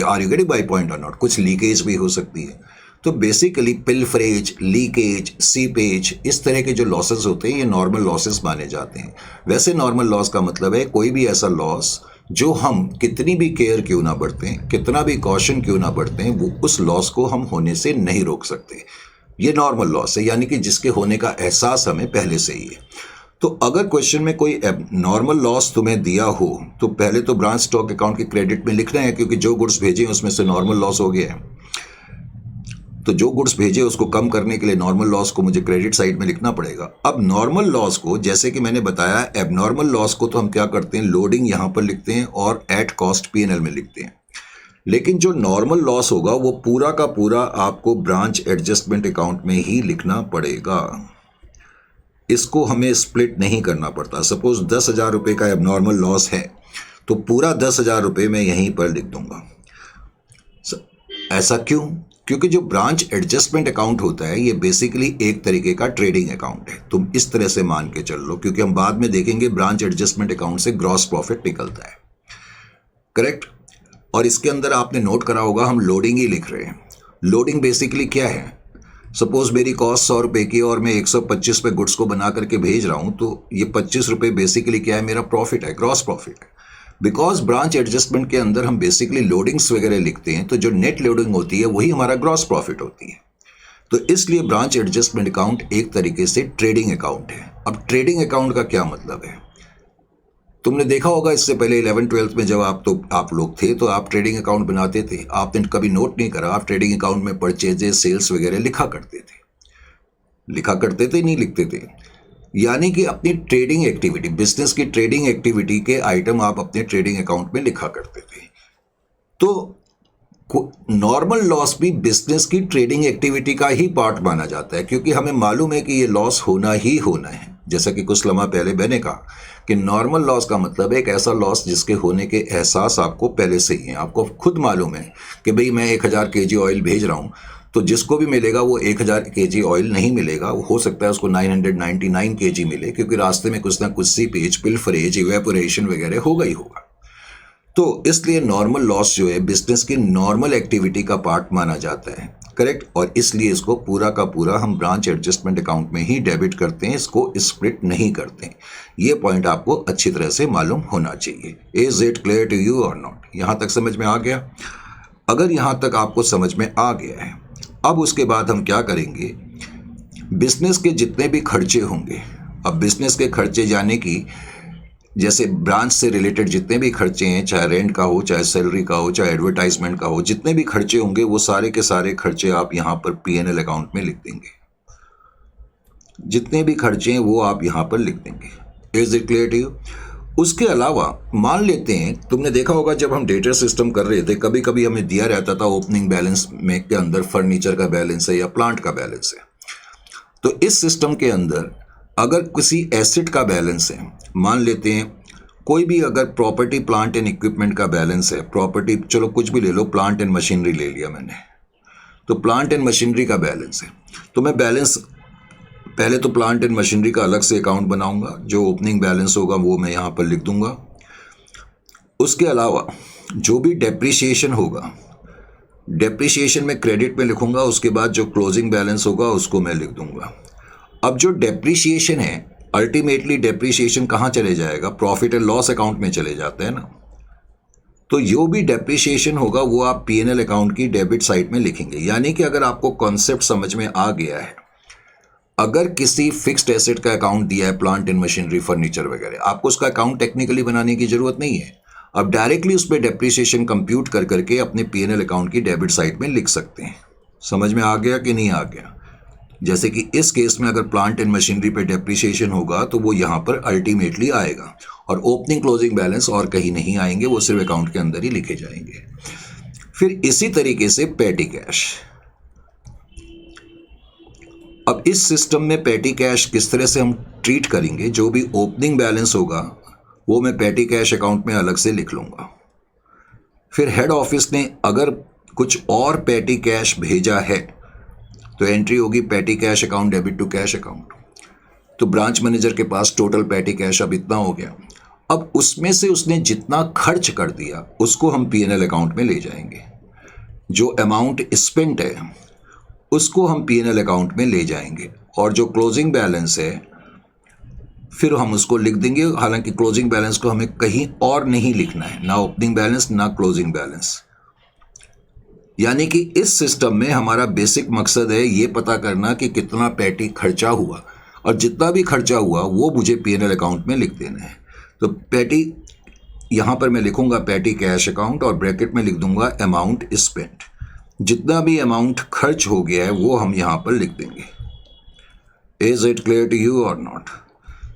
S1: Are you getting by point और नॉट? कुछ लीकेज भी हो सकती है। तो बेसिकली पिल्फरेज, लीकेज, सीपेज, इस तरह के जो लॉसेस होते हैं ये नॉर्मल लॉसेस माने जाते हैं। वैसे नॉर्मल लॉस का मतलब है कोई भी ऐसा लॉस जो हम कितनी भी केयर क्यों ना बरतें, कितना भी कॉशन क्यों ना बरतें, वो उस लॉस को हम होने से नहीं रोक सकते। ये नॉर्मल लॉस है, यानी कि जिसके होने का एहसास हमें पहले से ही है। तो अगर क्वेश्चन में कोई नॉर्मल लॉस तुम्हें दिया हो तो पहले तो ब्रांच स्टॉक अकाउंट के क्रेडिट में लिखना है, क्योंकि जो गुड्स भेजे उसमें से नॉर्मल लॉस हो गया है। तो जो गुड्स भेजे उसको कम करने के लिए नॉर्मल लॉस को मुझे क्रेडिट साइड में लिखना पड़ेगा। अब नॉर्मल लॉस को, जैसे कि मैंने बताया, एबनॉर्मल लॉस को तो हम क्या करते हैं, लोडिंग यहां पर लिखते हैं और एट कॉस्ट पीएनएल में लिखते हैं। लेकिन जो नॉर्मल लॉस होगा वो पूरा का पूरा आपको ब्रांच एडजस्टमेंट अकाउंट में ही लिखना पड़ेगा। इसको हमें स्प्लिट नहीं करना पड़ता। सपोज 10,000 रुपये का एबनॉर्मल लॉस है तो पूरा 10,000 रुपये मैं यहीं पर लिख दूंगा। ऐसा क्यों? क्योंकि जो ब्रांच एडजस्टमेंट अकाउंट होता है ये बेसिकली एक तरीके का ट्रेडिंग अकाउंट है। तुम इस तरह से मान के चल लो, क्योंकि हम बाद में देखेंगे ब्रांच एडजस्टमेंट अकाउंट से ग्रॉस प्रॉफिट निकलता है, करेक्ट। और इसके अंदर आपने नोट करा होगा हम लोडिंग ही लिख रहे हैं। लोडिंग बेसिकली क्या है? सपोज मेरी कॉस्ट 100 रुपये की और मैं 125 पे गुड्स को बना करके भेज रहा हूं, तो ये 25 रुपये बेसिकली क्या है, मेरा प्रॉफिट है, ग्रॉस प्रॉफिट है। बिकॉज ब्रांच एडजस्टमेंट के अंदर हम बेसिकली लोडिंग्स वगैरह लिखते हैं, तो जो नेट लोडिंग होती है वही हमारा ग्रॉस प्रॉफिट होती है। तो इसलिए ब्रांच एडजस्टमेंट अकाउंट एक तरीके से ट्रेडिंग अकाउंट है। अब ट्रेडिंग अकाउंट का क्या मतलब है? तुमने देखा होगा इससे पहले 11th-12th में जब आप लोग थे तो आप ट्रेडिंग अकाउंट बनाते थे। आपने कभी नोट नहीं करा, आप ट्रेडिंग अकाउंट में परचेजेस, सेल्स वगैरह लिखा करते थे, नहीं लिखते थे। यानी कि अपनी ट्रेडिंग एक्टिविटी, बिजनेस की ट्रेडिंग एक्टिविटी के आइटम आप अपने ट्रेडिंग अकाउंट में लिखा करते थे। तो नॉर्मल लॉस भी बिजनेस की ट्रेडिंग एक्टिविटी का ही पार्ट माना जाता है, क्योंकि हमें मालूम है कि ये लॉस होना ही होना है। जैसा कि कुछ लम्हा पहले मैंने कहा कि नॉर्मल लॉस का मतलब है एक ऐसा लॉस जिसके होने के एहसास आपको पहले से ही है। आपको खुद मालूम है कि भाई मैं 1000 केजी ऑयल भेज रहा हूँ, तो जिसको भी मिलेगा वो 1000 केजी ऑयल नहीं मिलेगा, वो हो सकता है उसको 999 केजी मिले, क्योंकि रास्ते में कुछ ना कुछ सीपेज, पिल्फरेज, इवेपोरेशन वगैरह होगा ही होगा। तो इसलिए नॉर्मल लॉस जो है बिजनेस की नॉर्मल एक्टिविटी का पार्ट माना जाता है, करेक्ट। और इसलिए इसको पूरा का पूरा हम ब्रांच एडजस्टमेंट अकाउंट में ही डेबिट करते हैं, इसको स्प्लिट नहीं करते हैं। ये पॉइंट आपको अच्छी तरह से मालूम होना चाहिए। Is it clear to you और नॉट? यहां तक समझ में आ गया? अगर यहां तक आपको समझ में आ गया है, अब उसके बाद हम क्या करेंगे, बिजनेस के जितने भी खर्चे होंगे, अब बिजनेस के खर्चे यानी कि जैसे ब्रांच से रिलेटेड जितने भी खर्चे हैं, चाहे रेंट का हो, चाहे सैलरी का हो, चाहे एडवर्टाइजमेंट का हो, जितने भी खर्चे होंगे वो सारे के सारे खर्चे आप यहां पर पीएनएल अकाउंट में लिख देंगे। जितने भी खर्चे हैं वो आप यहां पर लिख देंगे। Is it clear to you? उसके अलावा मान लेते हैं, तुमने देखा होगा जब हम डेटा सिस्टम कर रहे थे, कभी कभी हमें दिया रहता था ओपनिंग बैलेंस में के अंदर फर्नीचर का बैलेंस है या प्लांट का बैलेंस है। तो इस सिस्टम के अंदर अगर किसी एसेट का बैलेंस है, मान लेते हैं कोई भी अगर प्रॉपर्टी, प्लांट एंड इक्विपमेंट का बैलेंस है, प्रॉपर्टी चलो कुछ भी ले लो, प्लांट एंड मशीनरी ले लिया मैंने, तो प्लांट एंड मशीनरी का बैलेंस है, तो मैं बैलेंस पहले तो प्लांट एंड मशीनरी का अलग से अकाउंट बनाऊंगा, जो ओपनिंग बैलेंस होगा वो मैं यहाँ पर लिख दूंगा। उसके अलावा जो भी डेप्रिसिएशन होगा, डेप्रिसिएशन में क्रेडिट में लिखूंगा, उसके बाद जो क्लोजिंग बैलेंस होगा उसको मैं लिख दूंगा। अब जो डेप्रिसिएशन है, अल्टीमेटली डेप्रिसिएशन कहाँ चले जाएगा, प्रॉफिट एंड लॉस अकाउंट में चले जाते हैं ना। तो जो भी डेप्रिसिएशन होगा वो आप पीएनएल अकाउंट की डेबिट साइड में लिखेंगे। यानी कि अगर आपको कॉन्सेप्ट समझ में आ गया है, अगर किसी फिक्स्ड एसेट का अकाउंट दिया है, प्लांट एंड मशीनरी, फर्नीचर वगैरह, आपको उसका अकाउंट टेक्निकली बनाने की जरूरत नहीं है। अब डायरेक्टली उस पर डेप्रिसिएशन कंप्यूट कर करके अपने पीएनएल अकाउंट की डेबिट साइड में लिख सकते हैं। समझ में आ गया कि नहीं आ गया? जैसे कि इस केस में अगर प्लांट एंड मशीनरी पे डेप्रिसिएशन होगा तो वो यहाँ पर अल्टीमेटली आएगा, और ओपनिंग क्लोजिंग बैलेंस और कहीं नहीं आएंगे, वो सिर्फ अकाउंट के अंदर ही लिखे जाएंगे। फिर इसी तरीके से पेटी कैश। अब इस सिस्टम में पेटी कैश किस तरह से हम ट्रीट करेंगे, जो भी ओपनिंग बैलेंस होगा वो मैं पेटी कैश अकाउंट में अलग से लिख लूंगा। फिर हेड ऑफिस ने अगर कुछ और पेटी कैश भेजा है तो एंट्री होगी petty cash account debit to cash account. तो ब्रांच मैनेजर के पास टोटल पैटी कैश अब इतना हो गया। अब उसमें से उसने जितना खर्च कर दिया उसको हम P&L अकाउंट में ले जाएंगे। जो अमाउंट स्पेंट है उसको हम P&L अकाउंट में ले जाएंगे, और जो क्लोजिंग बैलेंस है फिर हम उसको लिख देंगे। हालांकि क्लोजिंग बैलेंस को हमें कहीं और नहीं लिखना है, ना ओपनिंग बैलेंस ना क्लोजिंग बैलेंस। यानी कि इस सिस्टम में हमारा बेसिक मकसद है ये पता करना कि कितना पैटी खर्चा हुआ, और जितना भी खर्चा हुआ वो मुझे P&L अकाउंट में लिख देना है। तो पैटी यहाँ पर मैं लिखूंगा पैटी कैश अकाउंट, और ब्रैकेट में लिख दूंगा अमाउंट स्पेंट। जितना भी अमाउंट खर्च हो गया है वो हम यहाँ पर लिख देंगे। Is it clear to you और नॉट?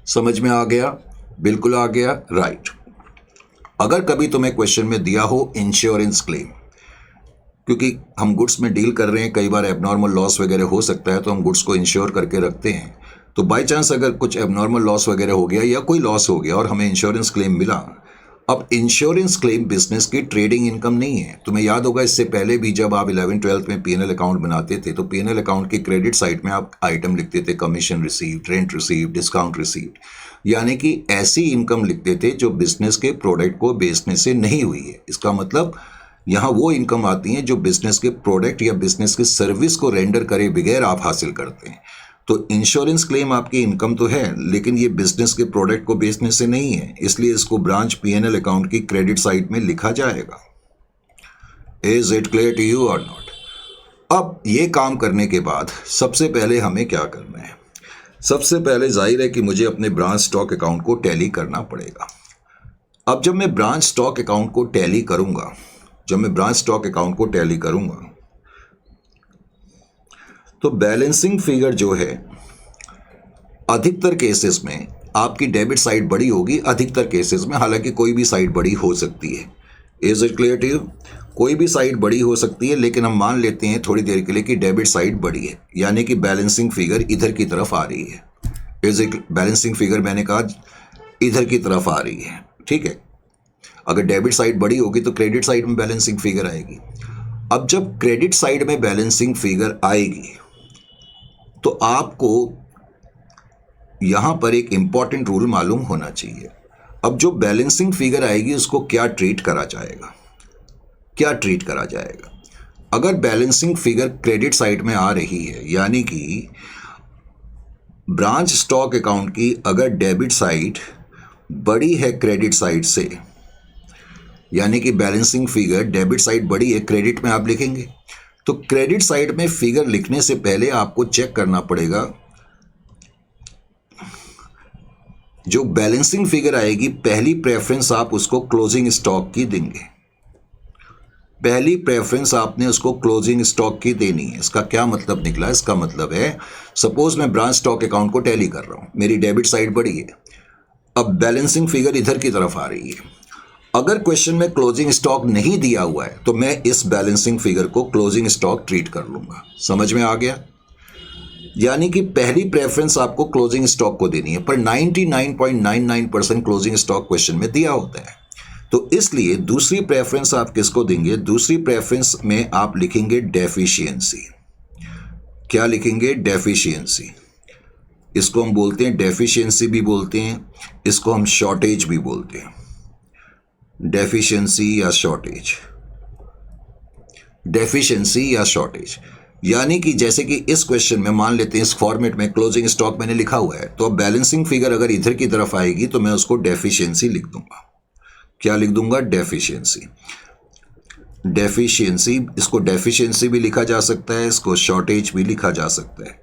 S1: समझ में आ गया? बिल्कुल आ गया, राइट। अगर कभी तुम्हें क्वेश्चन में दिया हो इंश्योरेंस क्लेम, क्योंकि हम गुड्स में डील कर रहे हैं, कई बार एबनॉर्मल लॉस वगैरह हो सकता है, तो हम गुड्स को इंश्योर करके रखते हैं। तो बाय चांस अगर कुछ एबनॉर्मल लॉस वगैरह हो गया या कोई लॉस हो गया और हमें इंश्योरेंस क्लेम मिला, अब इंश्योरेंस क्लेम बिजनेस की ट्रेडिंग इनकम नहीं है। तुम्हें याद होगा इससे पहले भी जब आप 11th-12th में P&L अकाउंट बनाते थे तो P&L अकाउंट की क्रेडिट साइड में आप आइटम लिखते थे commission received, rent received, discount received, यानी कि ऐसी इनकम लिखते थे जो बिजनेस के प्रोडक्ट को बेचने से नहीं हुई है। इसका मतलब यहाँ वो इनकम आती है जो बिजनेस के प्रोडक्ट या बिजनेस की सर्विस को रेंडर करे बगैर आप हासिल करते हैं। तो इंश्योरेंस क्लेम आपकी इनकम तो है, लेकिन ये बिजनेस के प्रोडक्ट को बेचने से नहीं है, इसलिए इसको ब्रांच P&L अकाउंट की क्रेडिट साइड में लिखा जाएगा। Is it clear to you और नॉट? अब ये काम करने के बाद सबसे पहले हमें क्या करना है? सबसे पहले जाहिर है कि मुझे अपने ब्रांच स्टॉक अकाउंट को टैली करना पड़ेगा। अब जब मैं ब्रांच स्टॉक अकाउंट को टैली करूंगा, तो बैलेंसिंग फिगर जो है अधिकतर केसेस में आपकी डेबिट साइड बड़ी होगी, अधिकतर केसेस में, हालांकि कोई भी साइड बड़ी हो सकती है। Is it clear to you? कोई भी साइड बड़ी हो सकती है, लेकिन हम मान लेते हैं थोड़ी देर के लिए कि डेबिट साइड बड़ी है, यानी कि बैलेंसिंग फिगर इधर की तरफ आ रही है। इज इट बैलेंसिंग फिगर, मैंने कहा इधर की तरफ आ रही है, ठीक है। अगर डेबिट साइड बड़ी होगी तो क्रेडिट साइड में बैलेंसिंग फिगर आएगी। अब जब क्रेडिट साइड में बैलेंसिंग फिगर आएगी तो आपको यहां पर एक इंपॉर्टेंट रूल मालूम होना चाहिए। अब जो बैलेंसिंग फिगर आएगी उसको क्या ट्रीट करा जाएगा? अगर बैलेंसिंग फिगर क्रेडिट साइड में आ रही है, यानी कि ब्रांच स्टॉक अकाउंट की अगर डेबिट साइड बड़ी है क्रेडिट साइड से, यानी कि बैलेंसिंग फिगर डेबिट साइड बड़ी है, क्रेडिट में आप लिखेंगे, तो क्रेडिट साइड में फिगर लिखने से पहले आपको चेक करना पड़ेगा जो बैलेंसिंग फिगर आएगी, पहली प्रेफरेंस आप उसको क्लोजिंग स्टॉक की देंगे। पहली प्रेफरेंस आपने उसको क्लोजिंग स्टॉक की देनी है। इसका क्या मतलब निकला? इसका मतलब है सपोज मैं ब्रांच स्टॉक अकाउंट को टैली कर रहा हूं, मेरी डेबिट साइड बड़ी है, अब बैलेंसिंग फिगर इधर की तरफ आ रही है। अगर क्वेश्चन में क्लोजिंग स्टॉक नहीं दिया हुआ है तो मैं इस बैलेंसिंग फिगर को क्लोजिंग स्टॉक ट्रीट कर लूंगा। समझ में आ गया? यानी कि पहली प्रेफरेंस आपको क्लोजिंग स्टॉक को देनी है, पर 99.99% क्लोजिंग स्टॉक क्वेश्चन में दिया होता है, तो इसलिए दूसरी प्रेफरेंस आप किसको देंगे? दूसरी प्रेफरेंस में आप लिखेंगे डेफिशिएंसी। क्या लिखेंगे? डेफिशिएंसी। इसको हम बोलते हैं डेफिशिएंसी भी बोलते हैं, इसको हम शॉर्टेज भी बोलते हैं। डेफिशिएंसी या शॉर्टेज, यानी कि जैसे कि इस क्वेश्चन में मान लेते हैं इस फॉर्मेट में क्लोजिंग स्टॉक मैंने लिखा हुआ है, तो अब बैलेंसिंग फिगर अगर इधर की तरफ आएगी तो मैं उसको डेफिशिएंसी लिख दूंगा। क्या लिख दूंगा? डेफिशिएंसी। इसको डेफिशिएंसी भी लिखा जा सकता है, इसको शॉर्टेज भी लिखा जा सकता है।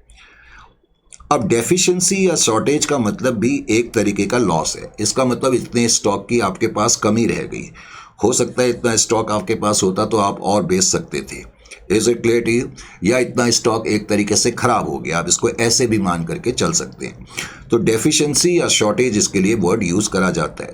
S1: अब डेफिशिएंसी या शॉर्टेज का मतलब भी एक तरीके का लॉस है। इसका मतलब इतने स्टॉक की आपके पास कमी रह गई, हो सकता है इतना स्टॉक आपके पास होता तो आप और बेच सकते थे। Is it clear to you? या इतना स्टॉक एक तरीके से खराब हो गया, आप इसको ऐसे भी मान करके चल सकते हैं। तो डेफिशिएंसी या शॉर्टेज इसके लिए वर्ड यूज करा जाता है।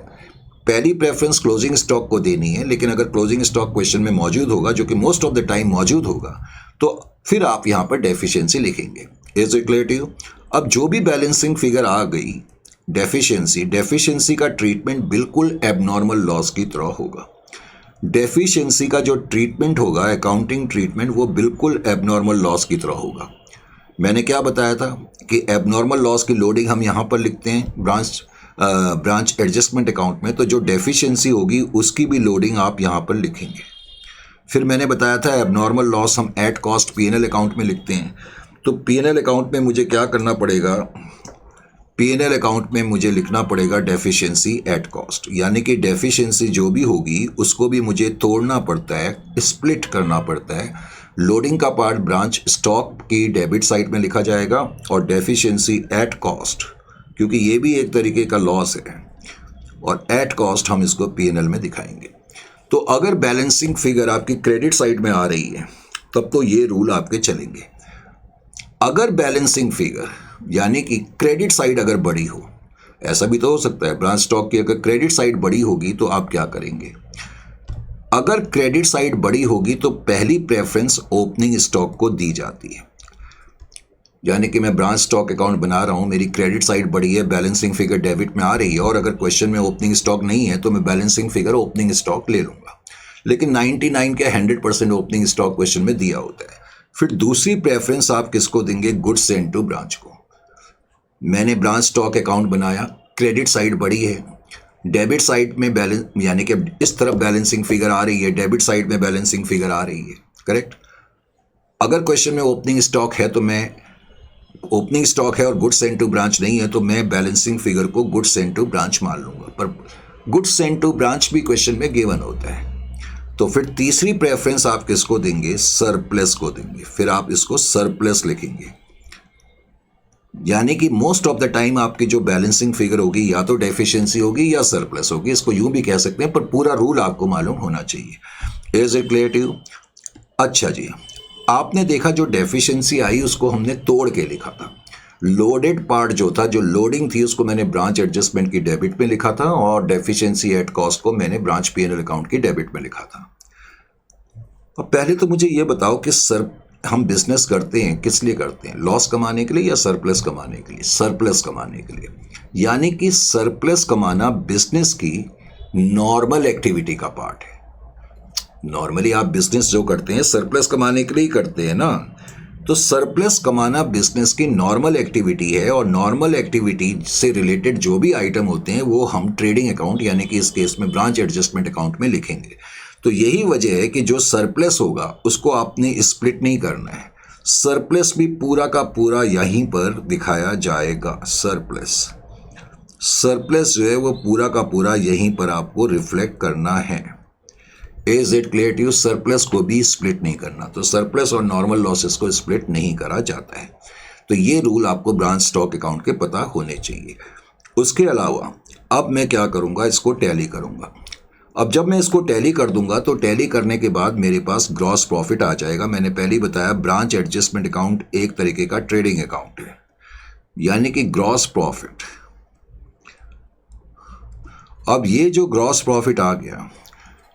S1: पहली प्रेफरेंस क्लोजिंग स्टॉक को देनी है, लेकिन अगर क्लोजिंग स्टॉक क्वेश्चन में मौजूद होगा, जो कि मोस्ट ऑफ द टाइम मौजूद होगा, तो फिर आप यहां पर डेफिशिएंसी लिखेंगे। Is it clear to you? अब जो भी बैलेंसिंग फिगर आ गई डेफिशिएंसी का ट्रीटमेंट बिल्कुल एबनॉर्मल लॉस की तरह होगा। डेफिशिएंसी का जो ट्रीटमेंट होगा, अकाउंटिंग ट्रीटमेंट, वो बिल्कुल एबनॉर्मल लॉस की तरह होगा। मैंने क्या बताया था कि एबनॉर्मल लॉस की लोडिंग हम यहाँ पर लिखते हैं ब्रांच एडजस्टमेंट अकाउंट में, तो जो डेफिशिएंसी होगी उसकी भी लोडिंग आप यहाँ पर लिखेंगे। फिर मैंने बताया था एबनॉर्मल लॉस हम एट कॉस्ट पीएनएल अकाउंट में लिखते हैं। तो पीएनएल अकाउंट में मुझे क्या करना पड़ेगा, पीएनएल अकाउंट में मुझे लिखना पड़ेगा डेफिशिएंसी एट कॉस्ट, यानी कि डेफिशिएंसी जो भी होगी उसको भी मुझे तोड़ना पड़ता है, स्प्लिट करना पड़ता है। लोडिंग का पार्ट ब्रांच स्टॉक की डेबिट साइड में लिखा जाएगा और डेफिशिएंसी एट कॉस्ट, क्योंकि ये भी एक तरीके का लॉस है, और एट कॉस्ट हम इसको पीएनएल में दिखाएंगे। तो अगर बैलेंसिंग फिगर आपकी क्रेडिट साइड में आ रही है तब तो ये रूल आपके चलेंगे। अगर बैलेंसिंग फिगर यानी कि क्रेडिट साइड अगर बड़ी हो, ऐसा भी तो हो सकता है ब्रांच स्टॉक की अगर क्रेडिट साइड बड़ी होगी तो आप क्या करेंगे। अगर क्रेडिट साइड बड़ी होगी तो पहली प्रेफरेंस ओपनिंग स्टॉक को दी जाती है, यानी कि मैं ब्रांच स्टॉक अकाउंट बना रहा हूं, मेरी क्रेडिट साइड बड़ी है, बैलेंसिंग फिगर डेबिट में आ रही है, और अगर क्वेश्चन में ओपनिंग स्टॉक नहीं है तो मैं बैलेंसिंग फिगर ओपनिंग स्टॉक ले लूंगा। लेकिन 99 के 100% ओपनिंग स्टॉक क्वेश्चन में दिया होता है। फिर दूसरी प्रेफरेंस आप किसको देंगे, गुड्स सेंट टू ब्रांच को। मैंने ब्रांच स्टॉक अकाउंट बनाया, क्रेडिट साइड बड़ी है, डेबिट साइड में बैलेंस यानी कि इस तरफ बैलेंसिंग फिगर आ रही है, डेबिट साइड में बैलेंसिंग फिगर आ रही है, करेक्ट। अगर क्वेश्चन में ओपनिंग स्टॉक है तो मैं ओपनिंग स्टॉक है और गुड्स सेंट टू ब्रांच नहीं है तो मैं बैलेंसिंग फिगर को गुड्स सेंट टू ब्रांच मान लूंगा, पर गुड्स सेंट टू ब्रांच भी क्वेश्चन में गिवन होता है। तो फिर तीसरी प्रेफरेंस आप किसको देंगे, सरप्लस को देंगे। फिर आप इसको सरप्लस लिखेंगे, यानी कि मोस्ट ऑफ द टाइम आपकी जो बैलेंसिंग फिगर होगी या तो डेफिशिएंसी होगी या सरप्लस होगी, इसको यूं भी कह सकते हैं, पर पूरा रूल आपको मालूम होना चाहिए। Is it clear to you? अच्छा जी, आपने देखा जो डेफिशिएंसी आई उसको हमने तोड़ के लिखा था। लोडेड पार्ट जो था, जो लोडिंग थी, उसको मैंने ब्रांच एडजस्टमेंट की डेबिट में लिखा था और डेफिशिएंसी एट कॉस्ट को मैंने ब्रांच पीएनएल अकाउंट की डेबिट में लिखा था। अब पहले तो मुझे ये बताओ कि हम बिजनेस करते हैं किस लिए करते हैं, लॉस कमाने के लिए या सरप्लस कमाने के लिए? सरप्लस कमाने के लिए, यानी कि सरप्लस कमाना बिजनेस की नॉर्मल एक्टिविटी का पार्ट है। नॉर्मली आप बिजनेस जो करते हैं सरप्लस कमाने के लिए ही करते हैं ना, तो सरप्लस कमाना बिजनेस की नॉर्मल एक्टिविटी है, और नॉर्मल एक्टिविटी से रिलेटेड जो भी आइटम होते हैं वो हम ट्रेडिंग अकाउंट यानी कि इस केस में ब्रांच एडजस्टमेंट अकाउंट में लिखेंगे। तो यही वजह है कि जो सरप्लस होगा उसको आपने स्प्लिट नहीं करना है, सरप्लस भी पूरा का पूरा यहीं पर दिखाया जाएगा। सरप्लस जो है वो पूरा का पूरा यहीं पर आपको रिफ्लेक्ट करना है। Is it clear to you? Surplus को भी स्प्लिट नहीं करना, तो सरप्लस और नॉर्मल लॉसेस को स्प्लिट नहीं करा जाता है। तो ये रूल आपको ब्रांच स्टॉक अकाउंट के पता होने चाहिए। उसके अलावा अब मैं क्या करूंगा, इसको टैली करूंगा। अब जब मैं इसको टैली कर दूंगा तो टैली करने के बाद मेरे पास ग्रॉस प्रॉफिट आ जाएगा। मैंने पहले ही बताया ब्रांच एडजस्टमेंट अकाउंट एक तरीके का ट्रेडिंग अकाउंट है, यानी कि ग्रॉस प्रॉफिट। अब ये जो ग्रॉस प्रॉफिट आ गया,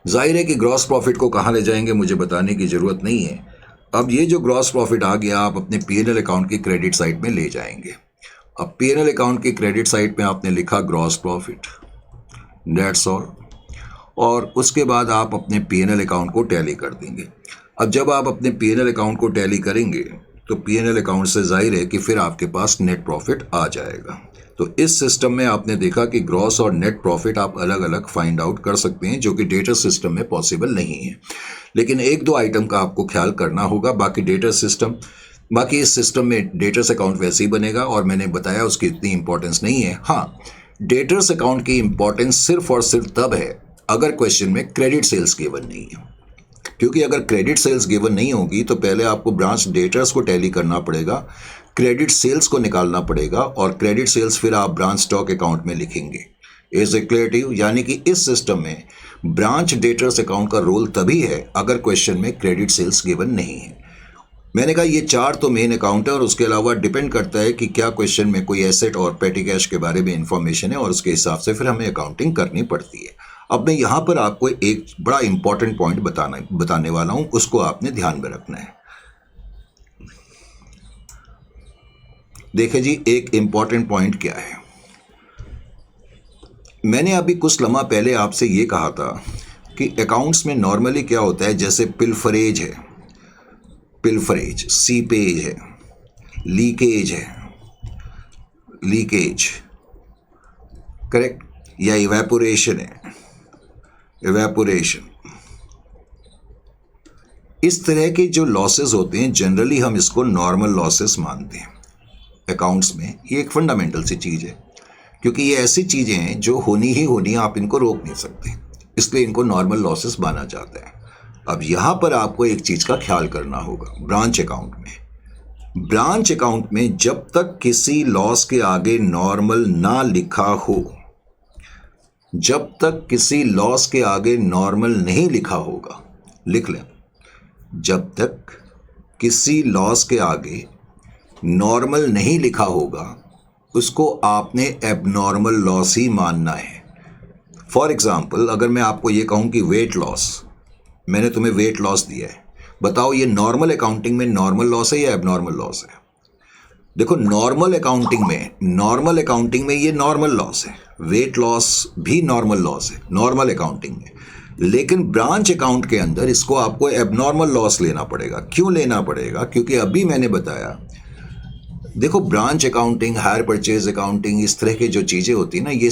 S1: जाहिर है कि ग्रॉस प्रॉफिट को कहाँ ले जाएंगे मुझे बताने की ज़रूरत नहीं है। अब ये जो ग्रॉस प्रॉफिट आ गया आप अपने पीएनएल अकाउंट की क्रेडिट साइड में ले जाएंगे। अब पीएनएल अकाउंट की क्रेडिट साइड में आपने लिखा ग्रॉस प्रॉफिट, दैट्स ऑल, और उसके बाद आप अपने पीएनएल अकाउंट को टैली कर देंगे। अब जब आप अपने पीएनएल अकाउंट को टैली करेंगे तो पीएनएल अकाउंट से जाहिर है कि फिर आपके पास नेट प्रॉफिट आ जाएगा। तो इस सिस्टम में आपने देखा कि ग्रॉस और नेट प्रॉफिट आप अलग अलग फाइंड आउट कर सकते हैं, जो कि डेटा सिस्टम में पॉसिबल नहीं है। लेकिन एक दो आइटम का आपको ख्याल करना होगा, बाकी इस सिस्टम में डेटर्स अकाउंट वैसे ही बनेगा, और मैंने बताया उसकी इतनी इंपॉर्टेंस नहीं है। हाँ, डेटर्स अकाउंट की इंपॉर्टेंस सिर्फ और सिर्फ तब है अगर क्वेश्चन में क्रेडिट सेल्स गिवन नहीं है, क्योंकि अगर क्रेडिट सेल्स गिवन नहीं होगी तो पहले आपको ब्रांच डेटर्स को टैली करना पड़ेगा, क्रेडिट सेल्स को निकालना पड़ेगा, और क्रेडिट सेल्स फिर आप ब्रांच स्टॉक अकाउंट में लिखेंगे। Is it clear to you? यानी कि इस सिस्टम में ब्रांच डेटर्स अकाउंट का रोल तभी है अगर क्वेश्चन में क्रेडिट सेल्स गिवन नहीं है। मैंने कहा ये चार तो मेन अकाउंट है, और उसके अलावा डिपेंड करता है कि क्या क्वेश्चन में कोई एसेट और पेटी कैश के बारे में इंफॉर्मेशन है, और उसके हिसाब से फिर हमें अकाउंटिंग करनी पड़ती है। अब मैं यहाँ पर आपको एक बड़ा इंपॉर्टेंट पॉइंट बताने वाला हूँ, उसको आपने ध्यान में रखना है। देखिए जी, एक इंपॉर्टेंट पॉइंट क्या है। मैंने अभी कुछ लम्हा पहले आपसे ये कहा था कि अकाउंट्स में नॉर्मली क्या होता है, जैसे पिलफरेज है, पिलफरेज, सीपेज है, लीकेज है, लीकेज, करेक्ट, या इवेपोरेशन है, इवेपोरेशन। इस तरह के जो लॉसेस होते हैं जनरली हम इसको नॉर्मल लॉसेस मानते हैं अकाउंट्स में। ये एक फंडामेंटल सी चीज़ है, क्योंकि ये ऐसी चीज़ें हैं जो होनी ही होनी, आप इनको रोक नहीं सकते, इसलिए इनको नॉर्मल लॉसेस माना जाता है। अब यहाँ पर आपको एक चीज़ का ख्याल करना होगा, ब्रांच अकाउंट में, ब्रांच अकाउंट में जब तक किसी लॉस के आगे नॉर्मल ना लिखा हो, जब तक किसी लॉस के आगे नॉर्मल नहीं लिखा होगा, लिख लें, जब तक किसी लॉस के आगे नॉर्मल नहीं लिखा होगा उसको आपने एबनॉर्मल लॉस ही मानना है। फॉर एग्जाम्पल, अगर मैं आपको ये कहूँ कि वेट लॉस, मैंने तुम्हें वेट लॉस दिया है, बताओ ये नॉर्मल अकाउंटिंग में नॉर्मल लॉस है या एबनॉर्मल लॉस है? देखो, नॉर्मल अकाउंटिंग में ये नॉर्मल लॉस है, वेट लॉस भी नॉर्मल लॉस है नॉर्मल अकाउंटिंग में, लेकिन ब्रांच अकाउंट के अंदर इसको आपको एबनॉर्मल लॉस लेना पड़ेगा। क्यों लेना पड़ेगा? क्योंकि अभी मैंने बताया, देखो branch accounting, hire purchase accounting, इस तरह की जो चीज़ें होती हैं ना, ये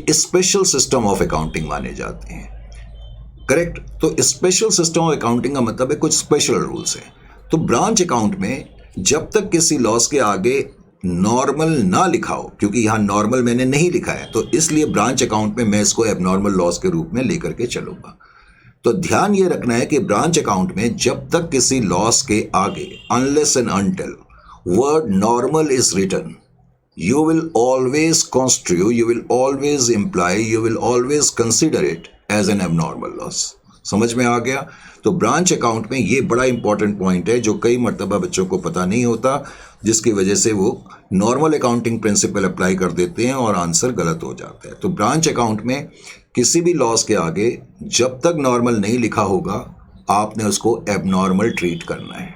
S1: स्पेशल सिस्टम ऑफ अकाउंटिंग माने जाते हैं, करेक्ट। तो स्पेशल सिस्टम ऑफ अकाउंटिंग का मतलब है कुछ स्पेशल रूल्स हैं। तो ब्रांच अकाउंट में जब तक किसी लॉस के आगे नॉर्मल ना लिखा हो, क्योंकि यहाँ नॉर्मल मैंने नहीं लिखा है, तो इसलिए ब्रांच अकाउंट में मैं इसको एबनॉर्मल लॉस के रूप में लेकर के चलूंगा। तो ध्यान ये रखना है कि ब्रांच अकाउंट में जब तक किसी लॉस के आगे unless and until word normal is written, you will always construe, you will always imply, you will always consider it as an abnormal loss। समझ में आ गया? तो ब्रांच अकाउंट में ये बड़ा इंपॉर्टेंट पॉइंट है जो कई मर्तबा बच्चों को पता नहीं होता, जिसकी वजह से वो नॉर्मल अकाउंटिंग प्रिंसिपल अप्लाई कर देते हैं और आंसर गलत हो जाता है। तो ब्रांच अकाउंट में किसी भी लॉस के आगे जब तक नॉर्मल नहीं लिखा होगा आपने उसको एबनॉर्मल ट्रीट करना है।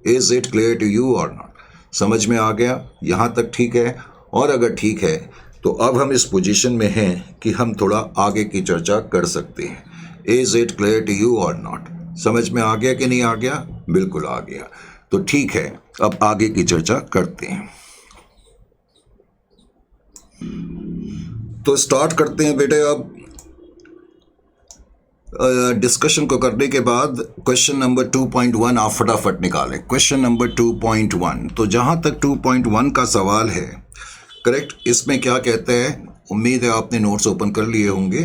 S1: Is it clear to you और नॉट? समझ में आ गया? यहाँ तक ठीक है? और अगर ठीक है तो अब हम इस पोजीशन में हैं कि हम थोड़ा आगे की चर्चा कर सकते हैं। Is it clear to you और नॉट? समझ में आ गया कि नहीं आ गया? बिल्कुल आ गया। तो ठीक है, अब आगे की चर्चा करते हैं। तो स्टार्ट करते हैं बेटे। अब डिस्कशन को करने के बाद क्वेश्चन नंबर 2.1 आप फटाफट निकालें। क्वेश्चन नंबर 2.1, तो जहाँ तक 2.1 का सवाल है, करेक्ट, इसमें क्या कहते हैं, उम्मीद है आपने नोट्स ओपन कर लिए होंगे।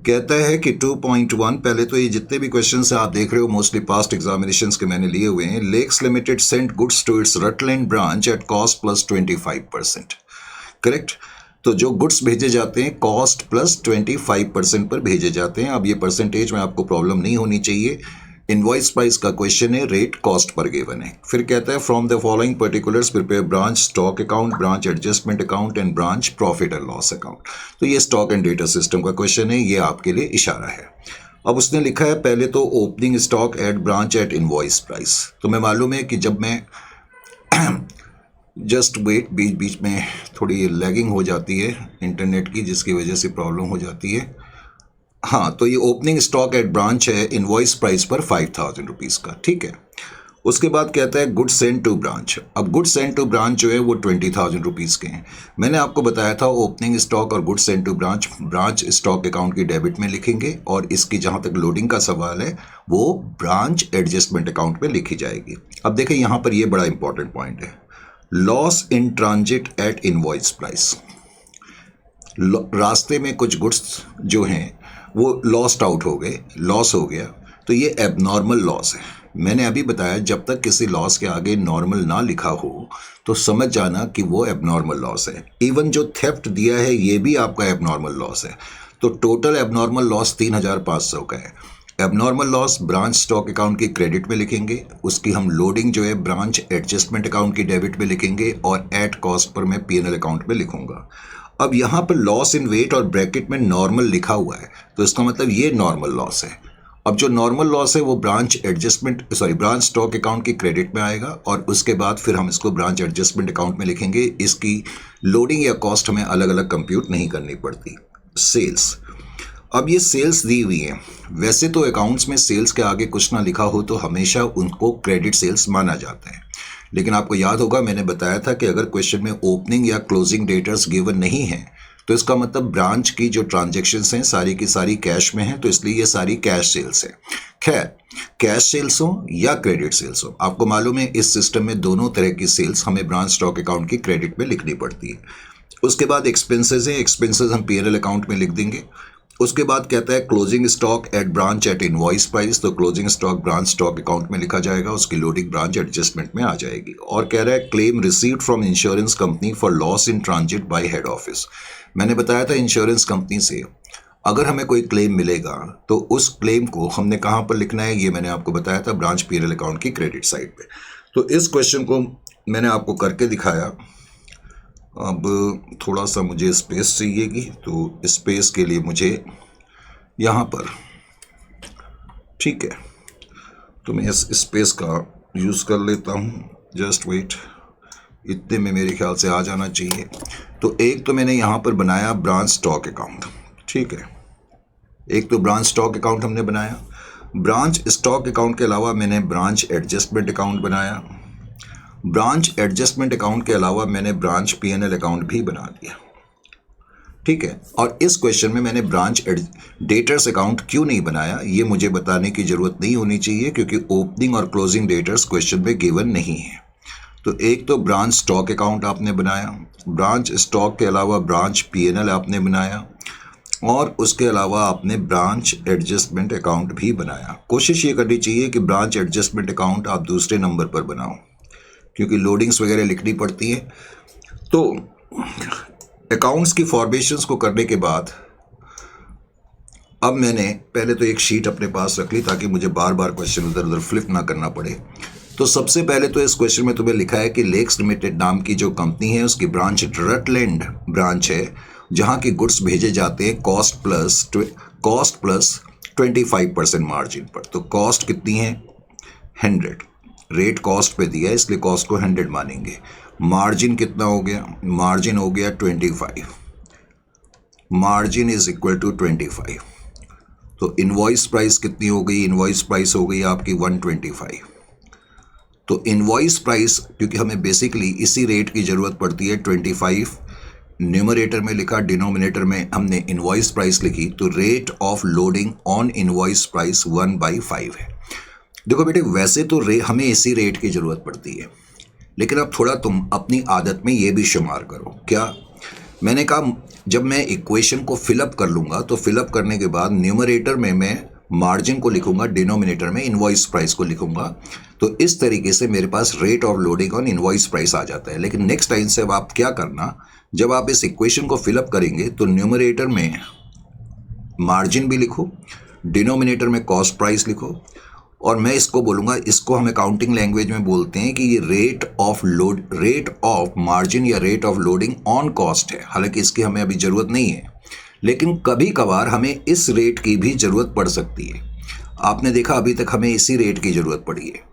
S1: कहता है कि 2.1, पहले तो ये जितने भी क्वेश्चन से आप देख रहे हो मोस्टली पास्ट एग्जामिनेशंस के मैंने लिए हुए हैं। Lex limited sent goods to its Rutland branch at cost plus 25%, correct. तो जो गुड्स भेजे जाते हैं कॉस्ट प्लस 25% पर भेजे जाते हैं। अब ये परसेंटेज में आपको प्रॉब्लम नहीं होनी चाहिए। इनवॉइस प्राइस का क्वेश्चन है, रेट कॉस्ट पर गिवन है। फिर कहता है from the following particulars prepare branch stock account, branch adjustment account and branch profit and loss account. तो ये स्टॉक एंड डेटा सिस्टम का क्वेश्चन है, ये आपके लिए इशारा है। अब उसने लिखा है पहले तो opening stock at branch at invoice price. तो मैं मालूम है कि जब मैं जस्ट वेट, बीच बीच में थोड़ी लैगिंग हो जाती है इंटरनेट की, जिसकी वजह से प्रॉब्लम हो जाती है। हाँ, तो ये ओपनिंग स्टॉक एट ब्रांच है इनवॉइस प्राइस पर 5000 रुपीज़ का, ठीक है। उसके बाद कहता है गुड्स सेंट टू ब्रांच। अब गुड्स सेंट टू ब्रांच जो है वो 20,000 रुपीज़ के हैं। मैंने आपको बताया था ओपनिंग स्टॉक और goods sent to branch stock account की डेबिट में लिखेंगे, और इसकी जहाँ तक लोडिंग का सवाल है वो ब्रांच एडजस्टमेंट अकाउंट में लिखी जाएगी। अब देखें यहाँ पर ये बड़ा इंपॉर्टेंट पॉइंट है, loss in transit at invoice price. रास्ते में कुछ गुड्स जो हैं वो लॉस्ट आउट हो गए, लॉस हो गया, तो ये एबनॉर्मल लॉस है। मैंने अभी बताया जब तक किसी लॉस के आगे नॉर्मल ना लिखा हो तो समझ जाना कि वो एबनॉर्मल लॉस है। इवन जो थेफ्ट दिया है ये भी आपका एबनॉर्मल लॉस है। तो टोटल एबनॉर्मल लॉस 3,500 का है। Abnormal loss branch stock account की क्रेडिट में लिखेंगे, उसकी हम लोडिंग जो है ब्रांच एडजस्टमेंट अकाउंट की डेबिट में लिखेंगे, और एट कॉस्ट पर मैं P&L अकाउंट में लिखूंगा। अब यहाँ पर लॉस इन वेट और ब्रैकेट में नॉर्मल लिखा हुआ है, तो इसका मतलब ये नॉर्मल लॉस है। अब जो नॉर्मल लॉस है वो ब्रांच स्टॉक अकाउंट की क्रेडिट में आएगा, और उसके बाद फिर हम इसको ब्रांच एडजस्टमेंट अकाउंट में लिखेंगे। इसकी लोडिंग या कॉस्ट हमें अलग अलग कंप्यूट नहीं करनी पड़ती। सेल्स, अब ये सेल्स दी हुई है। वैसे तो अकाउंट्स में सेल्स के आगे कुछ ना लिखा हो तो हमेशा उनको क्रेडिट सेल्स माना जाता है, लेकिन आपको याद होगा मैंने बताया था कि अगर क्वेश्चन में ओपनिंग या क्लोजिंग डेटर्स गिवन नहीं है तो इसका मतलब ब्रांच की जो ट्रांजैक्शंस हैं सारी की सारी कैश में हैं, तो इसलिए ये सारी कैश सेल्स हैं। खैर, कैश सेल्स हो या क्रेडिट सेल्स हो, आपको मालूम है इस सिस्टम में दोनों तरह की सेल्स हमें ब्रांच स्टॉक अकाउंट की क्रेडिट में लिखनी पड़ती है। उसके बाद एक्सपेंसेस हैं, एक्सपेंसेस हम P&L अकाउंट में लिख देंगे। उसके बाद कहता है closing stock at branch at invoice price, तो closing stock branch stock account में लिखा जाएगा, उसकी लोडिंग ब्रांच एडजस्टमेंट में आ जाएगी। और कह रहा है claim received from insurance company for loss in transit bye head office. मैंने बताया था इंश्योरेंस कंपनी से अगर हमें कोई क्लेम मिलेगा तो उस क्लेम को हमने कहाँ पर लिखना है, ये मैंने आपको बताया था ब्रांच P&L अकाउंट की क्रेडिट साइड पे। तो इस क्वेश्चन को मैंने आपको करके दिखाया। अब थोड़ा सा मुझे स्पेस चाहिएगी, तो स्पेस के लिए मुझे यहाँ पर, ठीक है, तो मैं इस स्पेस का यूज़ कर लेता हूँ। जस्ट वेट, इतने में मेरे ख्याल से आ जाना चाहिए। तो एक तो मैंने यहाँ पर बनाया ब्रांच स्टॉक अकाउंट, ठीक है, एक तो ब्रांच स्टॉक अकाउंट हमने बनाया। ब्रांच स्टॉक अकाउंट के अलावा मैंने ब्रांच एडजस्टमेंट अकाउंट बनाया। ब्रांच एडजस्टमेंट अकाउंट के अलावा मैंने ब्रांच P&L अकाउंट भी बना दिया, ठीक है। और इस क्वेश्चन में मैंने ब्रांच डेटर्स अकाउंट क्यों नहीं बनाया ये मुझे बताने की जरूरत नहीं होनी चाहिए, क्योंकि ओपनिंग और क्लोजिंग डेटर्स क्वेश्चन में गिवन नहीं है। तो एक तो ब्रांच स्टॉक अकाउंट आपने बनाया, ब्रांच स्टॉक के अलावा ब्रांच P&L आपने बनाया, और उसके अलावा आपने ब्रांच एडजस्टमेंट अकाउंट भी बनाया। कोशिश ये करनी चाहिए कि ब्रांच एडजस्टमेंट अकाउंट आप दूसरे नंबर पर बनाओ, क्योंकि लोडिंग्स वगैरह लिखनी पड़ती है। तो अकाउंट्स की फॉर्मेशंस को करने के बाद अब मैंने पहले तो एक शीट अपने पास रख ली ताकि मुझे बार बार क्वेश्चन इधर उधर फ्लिप ना करना पड़े। तो सबसे पहले तो इस क्वेश्चन में तुम्हें लिखा है कि लेक्स लिमिटेड नाम की जो कंपनी है उसकी ब्रांच रटलैंड ब्रांच है, जहां की गुड्स भेजे जाते हैं कॉस्ट प्लस 25% मार्जिन पर। तो कॉस्ट कितनी है 100, रेट कॉस्ट पे दिया है इसलिए कॉस्ट को 100 मानेंगे। मार्जिन कितना हो गया, मार्जिन हो गया 25, मार्जिन इज इक्वल टू 25। तो इनवॉइस प्राइस कितनी हो गई, इनवॉइस प्राइस हो गई आपकी 125। तो इनवॉइस प्राइस, क्योंकि हमें बेसिकली इसी रेट की ज़रूरत पड़ती है, 25 न्यूमरेटर में लिखा, डिनोमिनेटर में हमने इनवॉइस प्राइस लिखी, तो rate of loading on invoice price 1/5 है। देखो बेटे, वैसे तो हमें इसी रेट की ज़रूरत पड़ती है, लेकिन अब थोड़ा तुम अपनी आदत में ये भी शुमार करो। क्या मैंने कहा, जब मैं इक्वेशन को फिलअप कर लूँगा तो फिलअप करने के बाद न्यूमरेटर में मैं मार्जिन को लिखूंगा, डिनोमिनेटर में इनवॉइस प्राइस को लिखूंगा। तो इस तरीके से मेरे पास rate of loading on invoice price आ जाता है। लेकिन नेक्स्ट टाइम से अब आप क्या करना, जब आप इस इक्वेशन को फिलअप करेंगे तो न्यूमरेटर में मार्जिन भी लिखो, डिनोमिनेटर में कॉस्ट प्राइस लिखो, और मैं इसको बोलूँगा, इसको हम अकाउंटिंग लैंग्वेज में बोलते हैं कि ये रेट ऑफ मार्जिन या rate of loading on cost है। हालांकि इसकी हमें अभी ज़रूरत नहीं है, लेकिन कभी कभार हमें इस रेट की भी ज़रूरत पड़ सकती है। आपने देखा अभी तक हमें इसी रेट की ज़रूरत पड़ी है,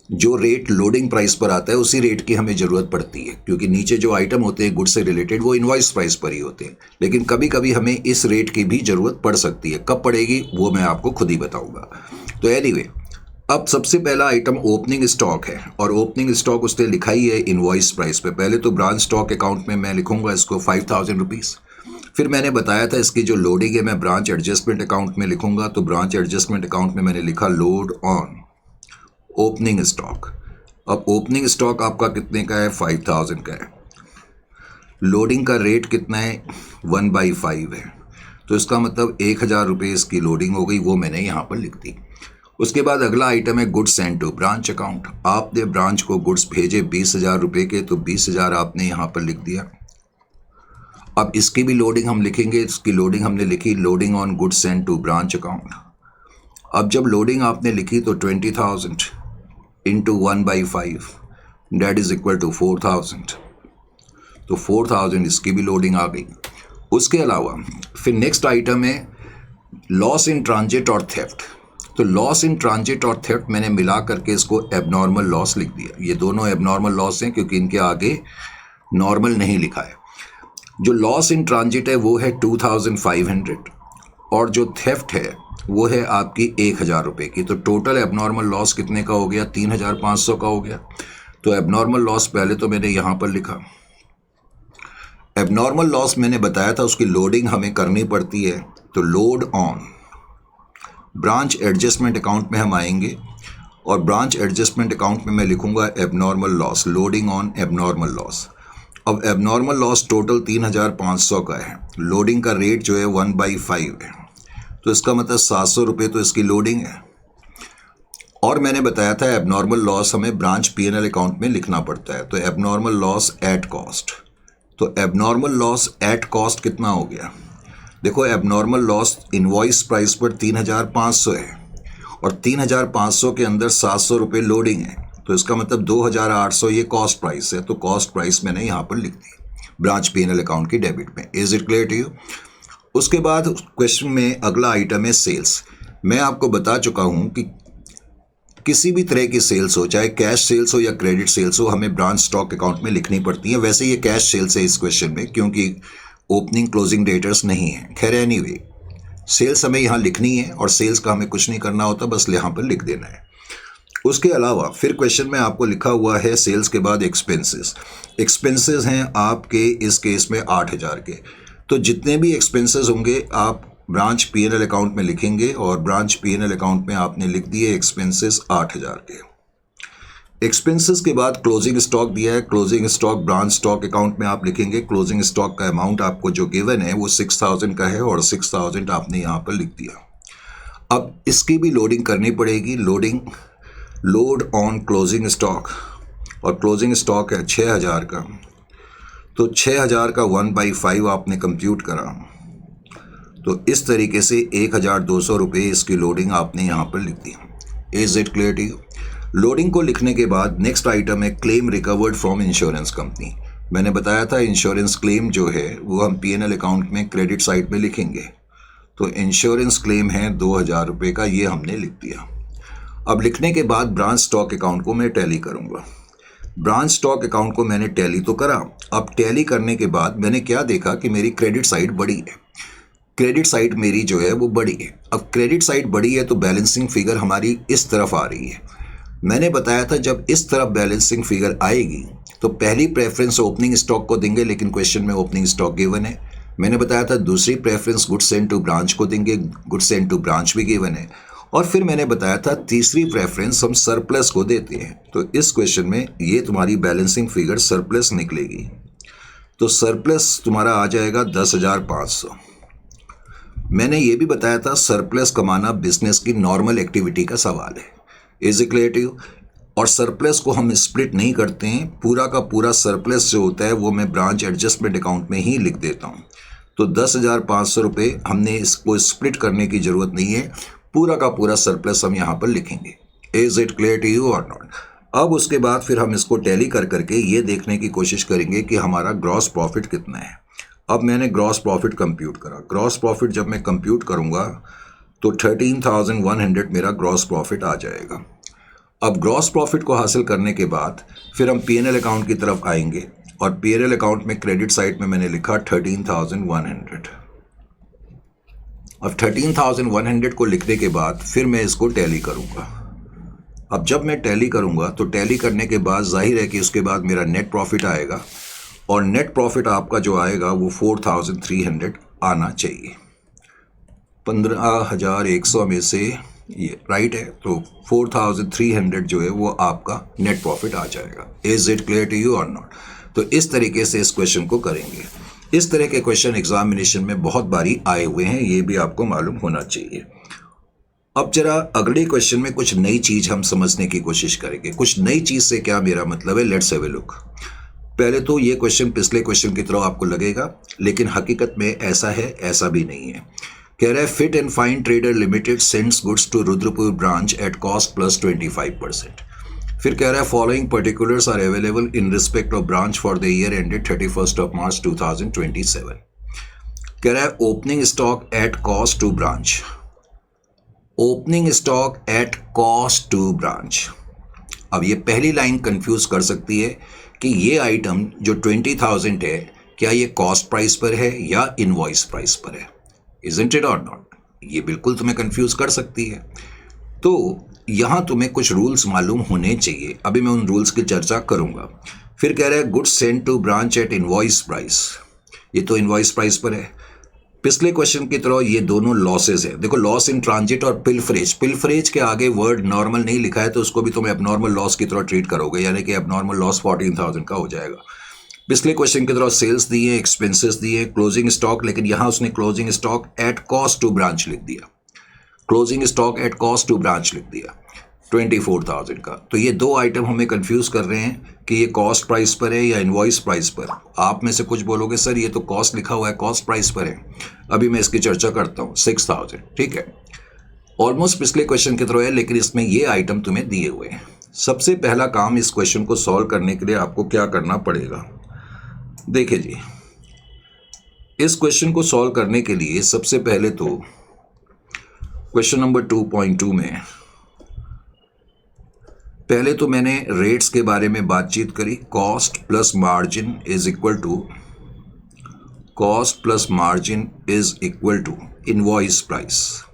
S1: जो रेट लोडिंग प्राइस पर आता है उसी रेट की हमें ज़रूरत पड़ती है, क्योंकि नीचे जो आइटम होते हैं गुड से रिलेटेड वो इनवॉइस प्राइस पर ही होते हैं। लेकिन कभी कभी हमें इस रेट की भी ज़रूरत पड़ सकती है, कब पड़ेगी वो मैं आपको खुद ही बताऊँगा। तो एनीवे, अब सबसे पहला आइटम ओपनिंग स्टॉक है, और ओपनिंग स्टॉक उसने लिखा ही है इनवॉइस प्राइस पे। पहले तो ब्रांच स्टॉक अकाउंट में मैं लिखूंगा इसको 5000 रुपीज़। फिर मैंने बताया था इसकी जो लोडिंग है मैं ब्रांच एडजस्टमेंट अकाउंट में लिखूंगा, तो ब्रांच एडजस्टमेंट अकाउंट में मैंने लिखा लोड ऑन ओपनिंग स्टॉक। अब ओपनिंग स्टॉक आपका कितने का है, 5000 का है। लोडिंग का रेट कितना है, 1/5 है। तो इसका मतलब 1000 रुपये इसकी लोडिंग हो गई, वो मैंने यहाँ पर लिख दी। उसके बाद अगला आइटम है goods send to branch account. आपने ब्रांच को गुड्स भेजे 20,000 रुपये के, तो 20,000 आपने यहाँ पर लिख दिया। अब इसकी भी लोडिंग हम लिखेंगे, इसकी लोडिंग हमने लिखी, loading on goods send to branch account. अब जब लोडिंग आपने लिखी तो 20,000 into 1/5 that is equal to 4,000। तो 4,000 इसकी भी लोडिंग आ गई। उसके अलावा फिर नेक्स्ट आइटम है लॉस इन ट्रांजिट और थेफ्ट। तो लॉस इन ट्रांजिट और थेफ्ट मैंने मिला करके इसको एबनॉर्मल लॉस लिख दिया। ये दोनों एबनॉर्मल लॉस हैं क्योंकि इनके आगे नॉर्मल नहीं लिखा है। जो लॉस इन ट्रांजिट है वो है 2500, और जो थेफ्ट है वो है आपकी 1000 रुपये की। तो टोटल एबनॉर्मल लॉस कितने का हो गया, 3500 का हो गया। तो एबनॉर्मल लॉस पहले तो मैंने यहाँ पर लिखा। एबनॉर्मल लॉस मैंने बताया था उसकी लोडिंग हमें करनी पड़ती है, तो load on branch adjustment account में हम आएंगे और ब्रांच एडजस्टमेंट अकाउंट में मैं लिखूंगा abnormal loss, loading on abnormal loss. अब एबनॉर्मल लॉस टोटल 3500 का है, लोडिंग का रेट जो है 1/5 है, तो इसका मतलब 700 रुपये तो इसकी लोडिंग है। और मैंने बताया था एबनॉर्मल लॉस हमें ब्रांच P&L अकाउंट में लिखना पड़ता है, तो एबनॉर्मल लॉस एट कॉस्ट। तो एबनॉर्मल लॉस एट कॉस्ट कितना हो गया? देखो एबनॉर्मल लॉस इनवॉइस प्राइस पर 3500 है और 3500 के अंदर 700 रुपये लोडिंग है, तो इसका मतलब 2800 ये कॉस्ट प्राइस है, तो कॉस्ट प्राइस मैंने यहाँ पर लिख दी ब्रांच P&L अकाउंट की डेबिट में। Is it clear to you? उसके बाद क्वेश्चन में अगला आइटम है सेल्स। मैं आपको बता चुका हूँ कि किसी भी तरह की सेल्स हो, चाहे कैश सेल्स हो या क्रेडिट सेल्स हो, हमें ब्रांच स्टॉक अकाउंट में लिखनी पड़ती है। वैसे ये कैश सेल्स है इस क्वेश्चन में, क्योंकि ओपनिंग क्लोजिंग डेटर्स नहीं है। खैर एनीवे, सेल्स हमें यहाँ लिखनी है और सेल्स का हमें कुछ नहीं करना होता, बस यहाँ पर लिख देना है। उसके अलावा फिर क्वेश्चन में आपको लिखा हुआ है सेल्स के बाद एक्सपेंसेस। एक्सपेंसेस हैं आपके इस केस में 8000 के, तो जितने भी एक्सपेंसेस होंगे आप ब्रांच P&L अकाउंट में लिखेंगे और ब्रांच P&L अकाउंट में आपने लिख दिए एक्सपेंसेस 8000 के। एक्सपेंसेस के बाद क्लोजिंग स्टॉक दिया है, closing stock branch stock account में आप लिखेंगे। क्लोजिंग स्टॉक का अमाउंट आपको जो गिवन है वो 6000 का है और 6000 आपने यहाँ पर लिख दिया। अब इसकी भी लोडिंग करनी पड़ेगी, लोड ऑन क्लोजिंग स्टॉक, और क्लोजिंग स्टॉक है 6000 का, तो 6000 का 1/5 आपने कंप्यूट करा, तो इस तरीके से 1200 रुपये इसकी लोडिंग आपने यहाँ पर लिख दी। Is it clear to you? Loading को लिखने के बाद नेक्स्ट आइटम है claim recovered from insurance company. मैंने बताया था इंश्योरेंस क्लेम जो है वो हम P&L अकाउंट में क्रेडिट साइड में लिखेंगे, तो इंश्योरेंस क्लेम है 2000 रुपये का, ये हमने लिख दिया। अब लिखने के बाद ब्रांच स्टॉक अकाउंट को मैं टैली करूँगा। ब्रांच स्टॉक अकाउंट को मैंने टैली तो करा। अब टैली करने के बाद मैंने क्या देखा कि मेरी क्रेडिट साइड बड़ी है, क्रेडिट साइड मेरी जो है वो बड़ी है। अब क्रेडिट साइड बड़ी है तो बैलेंसिंग फिगर हमारी इस तरफ आ रही है। मैंने बताया था जब इस तरफ बैलेंसिंग फिगर आएगी तो पहली प्रेफरेंस ओपनिंग स्टॉक को देंगे, लेकिन क्वेश्चन में ओपनिंग स्टॉक गिवन है। मैंने बताया था दूसरी preference goods send to branch को देंगे, गुड्स सेंड टू ब्रांच भी गिवन है। और फिर मैंने बताया था तीसरी प्रेफरेंस हम सरप्लस को देते हैं, तो इस क्वेश्चन में ये तुम्हारी बैलेंसिंग फिगर सरप्लस निकलेगी, तो सरप्लस तुम्हारा आ जाएगा 10,500। मैंने ये भी बताया था सरप्लस कमाना बिजनेस की नॉर्मल एक्टिविटी का सवाल है। Is it clear to you? और सरप्लस को हम स्प्लिट नहीं करते हैं, पूरा का पूरा सरप्लस जो होता है वो मैं ब्रांच एडजस्टमेंट अकाउंट में ही लिख देता हूँ। तो 10,500 रुपये हमने इसको स्प्लिट करने की ज़रूरत नहीं है, पूरा का पूरा सरप्लस हम यहाँ पर लिखेंगे। Is it clear to you और नॉट? अब उसके बाद फिर हम इसको टैली कर करके ये देखने की कोशिश करेंगे कि हमारा ग्रॉस प्रॉफिट कितना है। अब मैंने ग्रॉस प्रॉफिट कंप्यूट करा। ग्रॉस प्रॉफिट जब मैं कंप्यूट करूँगा तो 13,100 मेरा ग्रॉस प्रॉफिट आ जाएगा। अब ग्रॉस प्रॉफिट को हासिल करने के बाद फिर हम P&L अकाउंट की तरफ आएंगे और P&L अकाउंट में क्रेडिट साइड में मैंने लिखा 13,100। अब 13,100 को लिखने के बाद फिर मैं इसको टैली करूँगा। अब जब मैं टैली करूँगा तो टैली करने के बाद जाहिर है कि उसके बाद मेरा नेट प्रॉफिट आएगा और नेट प्रॉफिट आपका जो आएगा वो 4,300 आना चाहिए। 15,100 में से ये राइट है, तो 4,300 जो है वो आपका नेट प्रॉफिट आ जाएगा। Is it clear to you और नॉट? तो इस तरीके से इस क्वेश्चन को करेंगे। इस तरह के क्वेश्चन एग्जामिनेशन में बहुत बारी आए हुए हैं, ये भी आपको मालूम होना चाहिए। अब जरा अगले क्वेश्चन में कुछ नई चीज़ हम समझने की कोशिश करेंगे। कुछ नई चीज़ से क्या मेरा मतलब है, लेट्स हैव अ लुक। पहले तो ये क्वेश्चन पिछले क्वेश्चन की तरह आपको लगेगा, लेकिन हकीकत में ऐसा है ऐसा भी नहीं है। कह रहा है fit and fine trader limited sends goods to Rudrapur branch at cost plus 25%। फिर कह रहा है following particulars are available in respect of branch for the year ended 31st of March 2027। कह रहा है opening stock at cost to branch, opening stock at cost to branch. अब ये पहली लाइन कंफ्यूज कर सकती है कि ये आइटम जो 20,000 है क्या ये कॉस्ट प्राइस पर है या इनवॉइस प्राइस पर है। इजंट इट और नॉट? ये बिल्कुल तुम्हें कंफ्यूज कर सकती है। तो यहाँ तुम्हें कुछ रूल्स मालूम होने चाहिए, अभी मैं उन रूल्स की चर्चा करूँगा। फिर कह रहा है goods send to branch at invoice price, ये तो इनवॉइस प्राइस पर है। पिछले क्वेश्चन की तरह ये दोनों लॉसेज है। देखो लॉस इन ट्रांजिट और पिलफरेज, पिलफरेज के आगे वर्ड नॉर्मल नहीं लिखा है तो उसको भी तुम एबनॉर्मल लॉस की तरह ट्रीट करोगे, यानी कि एबनॉर्मल लॉस 14,000 का हो जाएगा। पिछले क्वेश्चन की तरह सेल्स दिए, एक्सपेंसेस दिए, क्लोजिंग स्टॉक, लेकिन यहाँ उसने closing stock at cost to branch लिख दिया, closing stock at cost to branch लिख दिया 24,000 का। तो ये दो आइटम हमें कंफ्यूज कर रहे हैं कि ये कॉस्ट प्राइस पर है या इनवॉइस प्राइस पर। आप में से कुछ बोलोगे सर ये तो कॉस्ट लिखा हुआ है, कॉस्ट प्राइस पर है। अभी मैं इसकी चर्चा करता हूँ। 6,000, ठीक है, ऑलमोस्ट पिछले क्वेश्चन की तरह है, लेकिन इसमें ये आइटम तुम्हें दिए हुए हैं। सबसे पहला काम इस क्वेश्चन को सॉल्व करने के लिए आपको क्या करना पड़ेगा, देखिए जी, इस क्वेश्चन को सॉल्व करने के लिए सबसे पहले तो क्वेश्चन नंबर 2.2 में पहले तो मैंने रेट्स के बारे में बातचीत करी। Cost plus margin is equal to, cost plus margin is equal to invoice price.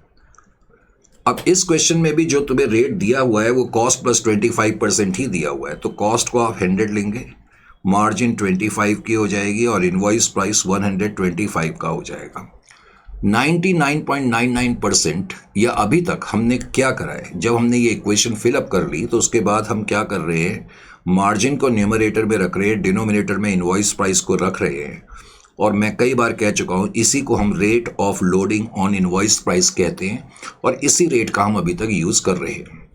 S1: अब इस क्वेश्चन में भी जो तुम्हें रेट दिया हुआ है वो कॉस्ट प्लस 25% ही दिया हुआ है, तो कॉस्ट को आप 100 लेंगे, मार्जिन 25 की हो जाएगी और इनवॉइस प्राइस 125 का हो जाएगा। 99.99% या अभी तक हमने क्या करा है, जब हमने ये इक्वेशन फिलअप कर ली तो उसके बाद हम क्या कर रहे हैं, मार्जिन को न्यूमरेटर में रख रहे हैं, डिनोमिनेटर में इनवॉइस प्राइस को रख रहे हैं। और मैं कई बार कह चुका हूँ इसी को हम rate of loading on invoice price कहते हैं और इसी रेट का हम अभी तक यूज़ कर रहे हैं।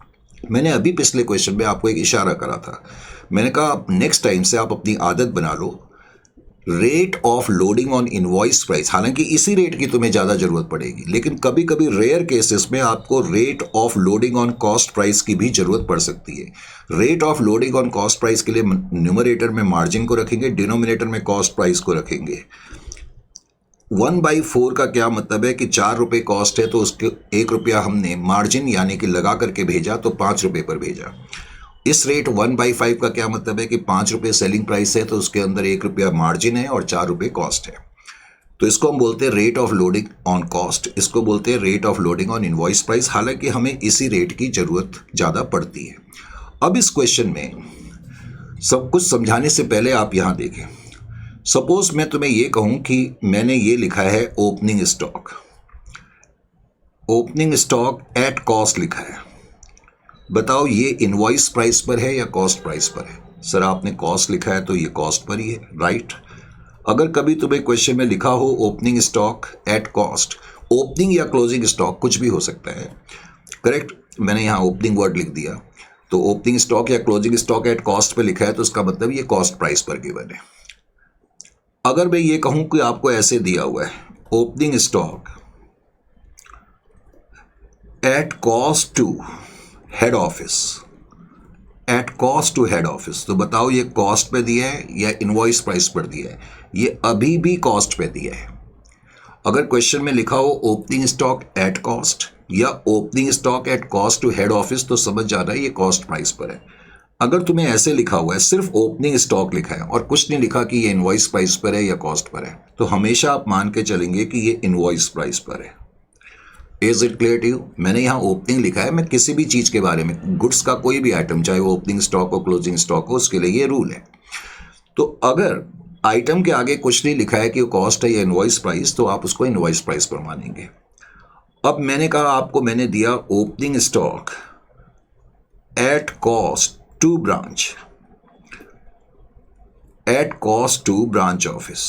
S1: मैंने अभी पिछले क्वेश्चन में आपको एक इशारा करा था, मैंने कहा नेक्स्ट टाइम से आप अपनी आदत बना लो rate of loading on invoice price. हालांकि इसी रेट की तुम्हें ज़्यादा ज़रूरत पड़ेगी, लेकिन कभी कभी रेयर केसेस में आपको rate of loading on cost price की भी ज़रूरत पड़ सकती है। Rate of loading on cost price के लिए न्यूमरेटर में मार्जिन को रखेंगे, डिनोमिनेटर में कॉस्ट प्राइस को रखेंगे। 1/4 का क्या मतलब है कि 4 रुपये कॉस्ट है तो उसके 1 रुपया हमने मार्जिन यानी कि लगा करके भेजा तो 5 रुपये पर भेजा। इस रेट 1/5 का क्या मतलब है कि 5 रुपये सेलिंग प्राइस है तो उसके अंदर 1 रुपया मार्जिन है और 4 रुपये कॉस्ट है। तो इसको हम बोलते हैं rate of loading on cost, इसको बोलते हैं rate of loading on invoice price. हालांकि हमें इसी रेट की ज़रूरत ज़्यादा पड़ती है। अब इस क्वेश्चन में सब कुछ समझाने से पहले आप यहाँ देखें, सपोज मैं तुम्हें ये कहूँ कि मैंने ये लिखा है opening stock, opening stock at cost लिखा है, बताओ ये इनवॉइस प्राइस पर है या कॉस्ट प्राइस पर है। सर आपने कॉस्ट लिखा है तो ये कॉस्ट पर ही है, राइट। अगर कभी तुम्हें क्वेश्चन में लिखा हो opening stock at cost, opening या क्लोजिंग स्टॉक कुछ भी हो सकता है, करेक्ट। मैंने यहाँ ओपनिंग वर्ड लिख दिया, तो ओपनिंग स्टॉक या closing stock at cost per लिखा है तो उसका मतलब ये कॉस्ट प्राइस पर गिवन है। अगर मैं ये कहूँ कि आपको ऐसे दिया हुआ है opening stock at cost to head office, at cost to head office, तो बताओ ये कॉस्ट पे दिया है या इनवॉइस प्राइस पर दिया है। ये अभी भी कॉस्ट पे दिया है। अगर क्वेश्चन में लिखा हो ओपनिंग स्टॉक एट कॉस्ट या opening stock at cost to head office तो समझ जाना है ये कॉस्ट प्राइस पर है। अगर तुम्हें ऐसे लिखा हुआ है सिर्फ ओपनिंग स्टॉक लिखा है और कुछ नहीं लिखा कि ये इनवॉइस प्राइस पर है या कॉस्ट पर है, तो हमेशा आप मान के चलेंगे कि ये इनवॉइस प्राइस पर है। Is it clear to you? मैंने यहाँ ओपनिंग लिखा है, मैं किसी भी चीज़ के बारे में, गुड्स का कोई भी आइटम, चाहे वो ओपनिंग स्टॉक हो क्लोजिंग स्टॉक हो, उसके लिए ये रूल है। तो अगर आइटम के आगे कुछ नहीं लिखा है कि वो कॉस्ट है या इनवॉइस प्राइस, तो आप उसको इनवॉइस प्राइस पर मानेंगे। अब मैंने कहा आपको, मैंने दिया opening stock at cost to branch, at cost to branch office,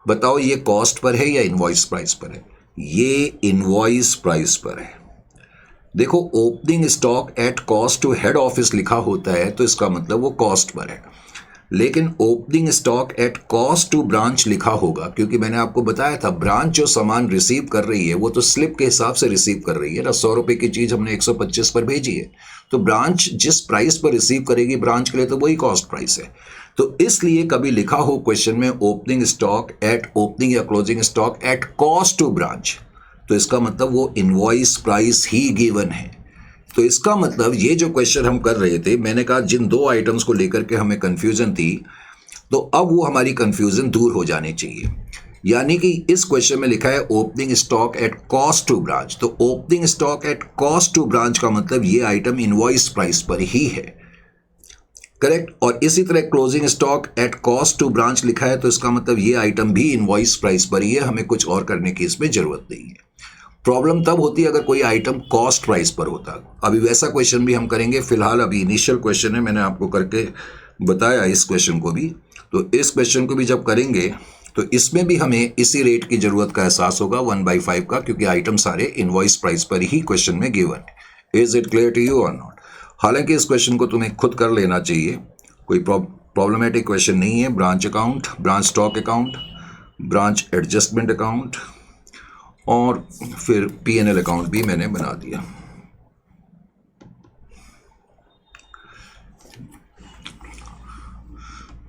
S1: बताओ ये कॉस्ट पर है या इनवॉइस प्राइस पर है। ये इनवॉइस प्राइस पर है। देखो opening stock at cost to head office लिखा होता है तो इसका मतलब वो कॉस्ट पर है, लेकिन opening stock at cost to branch लिखा होगा क्योंकि मैंने आपको बताया था ब्रांच जो सामान रिसीव कर रही है वो तो स्लिप के हिसाब से रिसीव कर रही है ना। 100 रुपये की चीज़ हमने 125 पर भेजी है, तो ब्रांच जिस प्राइस पर रिसीव करेगी ब्रांच के लिए तो वही कॉस्ट प्राइस है। तो इसलिए कभी लिखा हो क्वेश्चन में ओपनिंग स्टॉक एट ओपनिंग या closing stock at cost to branch, तो इसका मतलब वो इनवॉइस प्राइस ही गिवन है। तो इसका मतलब ये जो क्वेश्चन हम कर रहे थे, मैंने कहा जिन दो आइटम्स को लेकर के हमें कंफ्यूजन थी, तो अब वो हमारी कंफ्यूजन दूर हो जानी चाहिए। यानी कि इस क्वेश्चन में लिखा है opening stock at cost to branch, तो opening stock at cost to branch का मतलब ये आइटम इनवॉइस प्राइस पर ही है, करेक्ट। और इसी तरह closing stock at cost to branch लिखा है तो इसका मतलब ये आइटम भी इनवॉइस प्राइस पर ही है, हमें कुछ और करने की इसमें जरूरत नहीं है। प्रॉब्लम तब होती है अगर कोई आइटम कॉस्ट प्राइस पर होता। अभी वैसा क्वेश्चन भी हम करेंगे, फिलहाल अभी इनिशियल क्वेश्चन है, मैंने आपको करके बताया इस क्वेश्चन को भी। तो इस क्वेश्चन को भी जब करेंगे तो इसमें भी हमें इसी रेट की जरूरत का एहसास होगा 1/5 का, क्योंकि आइटम सारे इनवॉइस प्राइस पर ही क्वेश्चन में गिवन है। Is it clear to you और नॉट? हालांकि इस क्वेश्चन को तुम्हें खुद कर लेना चाहिए, कोई प्रॉब्लमेटिक क्वेश्चन नहीं है। Branch account, branch stock account, branch adjustment account और फिर P&L अकाउंट भी मैंने बना दिया।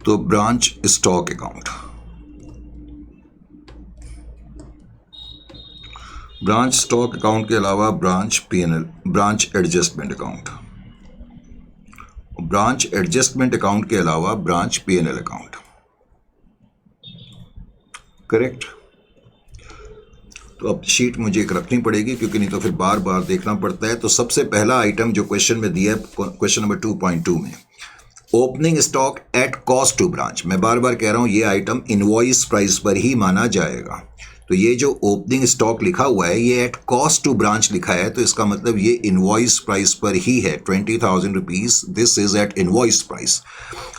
S1: तो branch stock account, branch stock account के अलावा branch P&L, branch adjustment account, branch adjustment account के अलावा ब्रांच P&L अकाउंट, करेक्ट। तो अब शीट मुझे एक रखनी पड़ेगी क्योंकि नहीं तो फिर बार बार देखना पड़ता है। तो सबसे पहला आइटम जो क्वेश्चन में दिया है, क्वेश्चन नंबर 2.2 में, opening stock at cost to branch, मैं बार बार कह रहा हूं ये आइटम इनवॉइस प्राइस पर ही माना जाएगा। तो ये जो ओपनिंग स्टॉक लिखा हुआ है ये एट कॉस्ट टू ब्रांच लिखा है, तो इसका मतलब ये इनवॉइस प्राइस पर ही है, 20,000 rupees, this is at invoice price.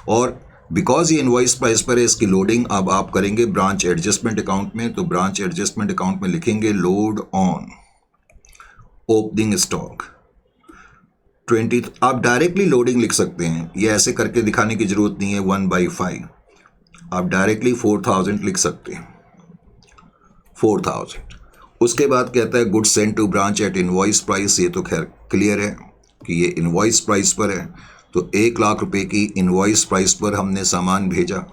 S1: और बिकॉज ये इनवॉइस प्राइस पर है, इसकी लोडिंग अब आप करेंगे ब्रांच एडजस्टमेंट अकाउंट में। तो ब्रांच एडजस्टमेंट अकाउंट में लिखेंगे लोड ऑन ओपनिंग स्टॉक 20। आप डायरेक्टली लोडिंग लिख सकते हैं, ये ऐसे करके दिखाने की जरूरत नहीं है 1/5, आप डायरेक्टली 4,000 लिख सकते हैं, 4,000। उसके बाद कहता है good send to branch at invoice price, ये तो खैर क्लियर है कि ये इनवॉइस प्राइस पर है। तो 1,00,000 रुपए की इनवॉइस प्राइस पर हमने सामान भेजा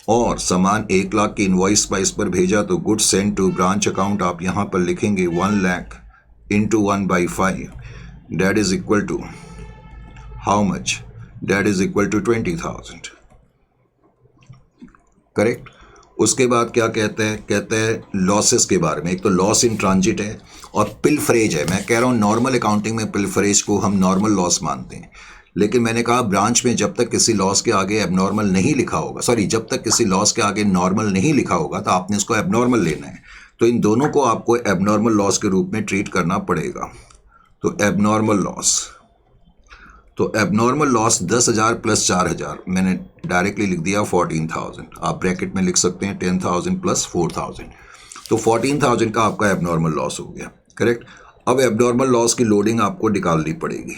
S1: और सामान 1,00,000 की इनवॉइस प्राइस पर भेजा, तो good send to branch account आप यहाँ पर लिखेंगे 1,00,000 into 1/5, that is equal to how much, that is equal to 20,000, correct. उसके बाद क्या कहते हैं लॉसेस के बारे में। एक तो लॉस इन ट्रांजिट है और पिलफरेज है। मैं कह रहा हूँ नॉर्मल अकाउंटिंग में पिलफरेज को हम नॉर्मल लॉस मानते हैं, लेकिन मैंने कहा ब्रांच में जब तक किसी लॉस के आगे एबनॉर्मल नहीं लिखा होगा, सॉरी, जब तक किसी लॉस के आगे नॉर्मल नहीं लिखा होगा तो आपने इसको एबनॉर्मल लेना है। तो इन दोनों को आपको एबनॉर्मल लॉस के रूप में ट्रीट करना पड़ेगा। तो एबनॉर्मल लॉस, तो एबनॉर्मल लॉस 10,000 प्लस 4,000, मैंने डायरेक्टली लिख दिया 14,000, आप ब्रैकेट में लिख सकते हैं 10,000 प्लस 4,000, तो 14,000 का आपका एबनॉर्मल लॉस हो गया, करेक्ट। अब एबनॉर्मल लॉस की लोडिंग आपको निकालनी पड़ेगी,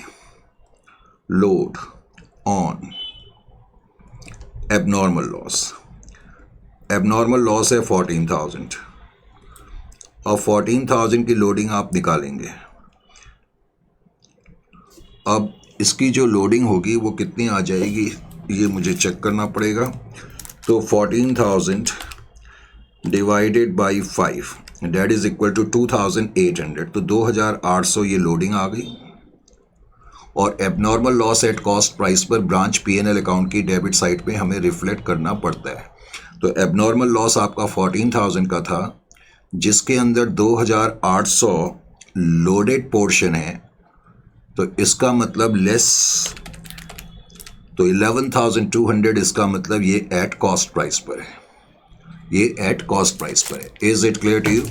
S1: load on abnormal loss. Abnormal loss है 14,000 और 14,000 की लोडिंग आप निकालेंगे। अब इसकी जो लोडिंग होगी वो कितनी आ जाएगी ये मुझे चेक करना पड़ेगा। तो 14,000 divided by 5 that is equal to 2,800, तो 2,800 ये लोडिंग आ गई। और abnormal loss at cost price पर ब्रांच P&L अकाउंट की डेबिट साइड पे हमें रिफ्लेक्ट करना पड़ता है। तो एबनॉर्मल लॉस आपका 14,000 का था, जिसके अंदर 2,800 लोडेड पोर्शन है, तो इसका मतलब लेस, तो 11,200, इसका मतलब ये एट कॉस्ट प्राइस पर है, ये एट कॉस्ट प्राइस पर है। Is it clear to you?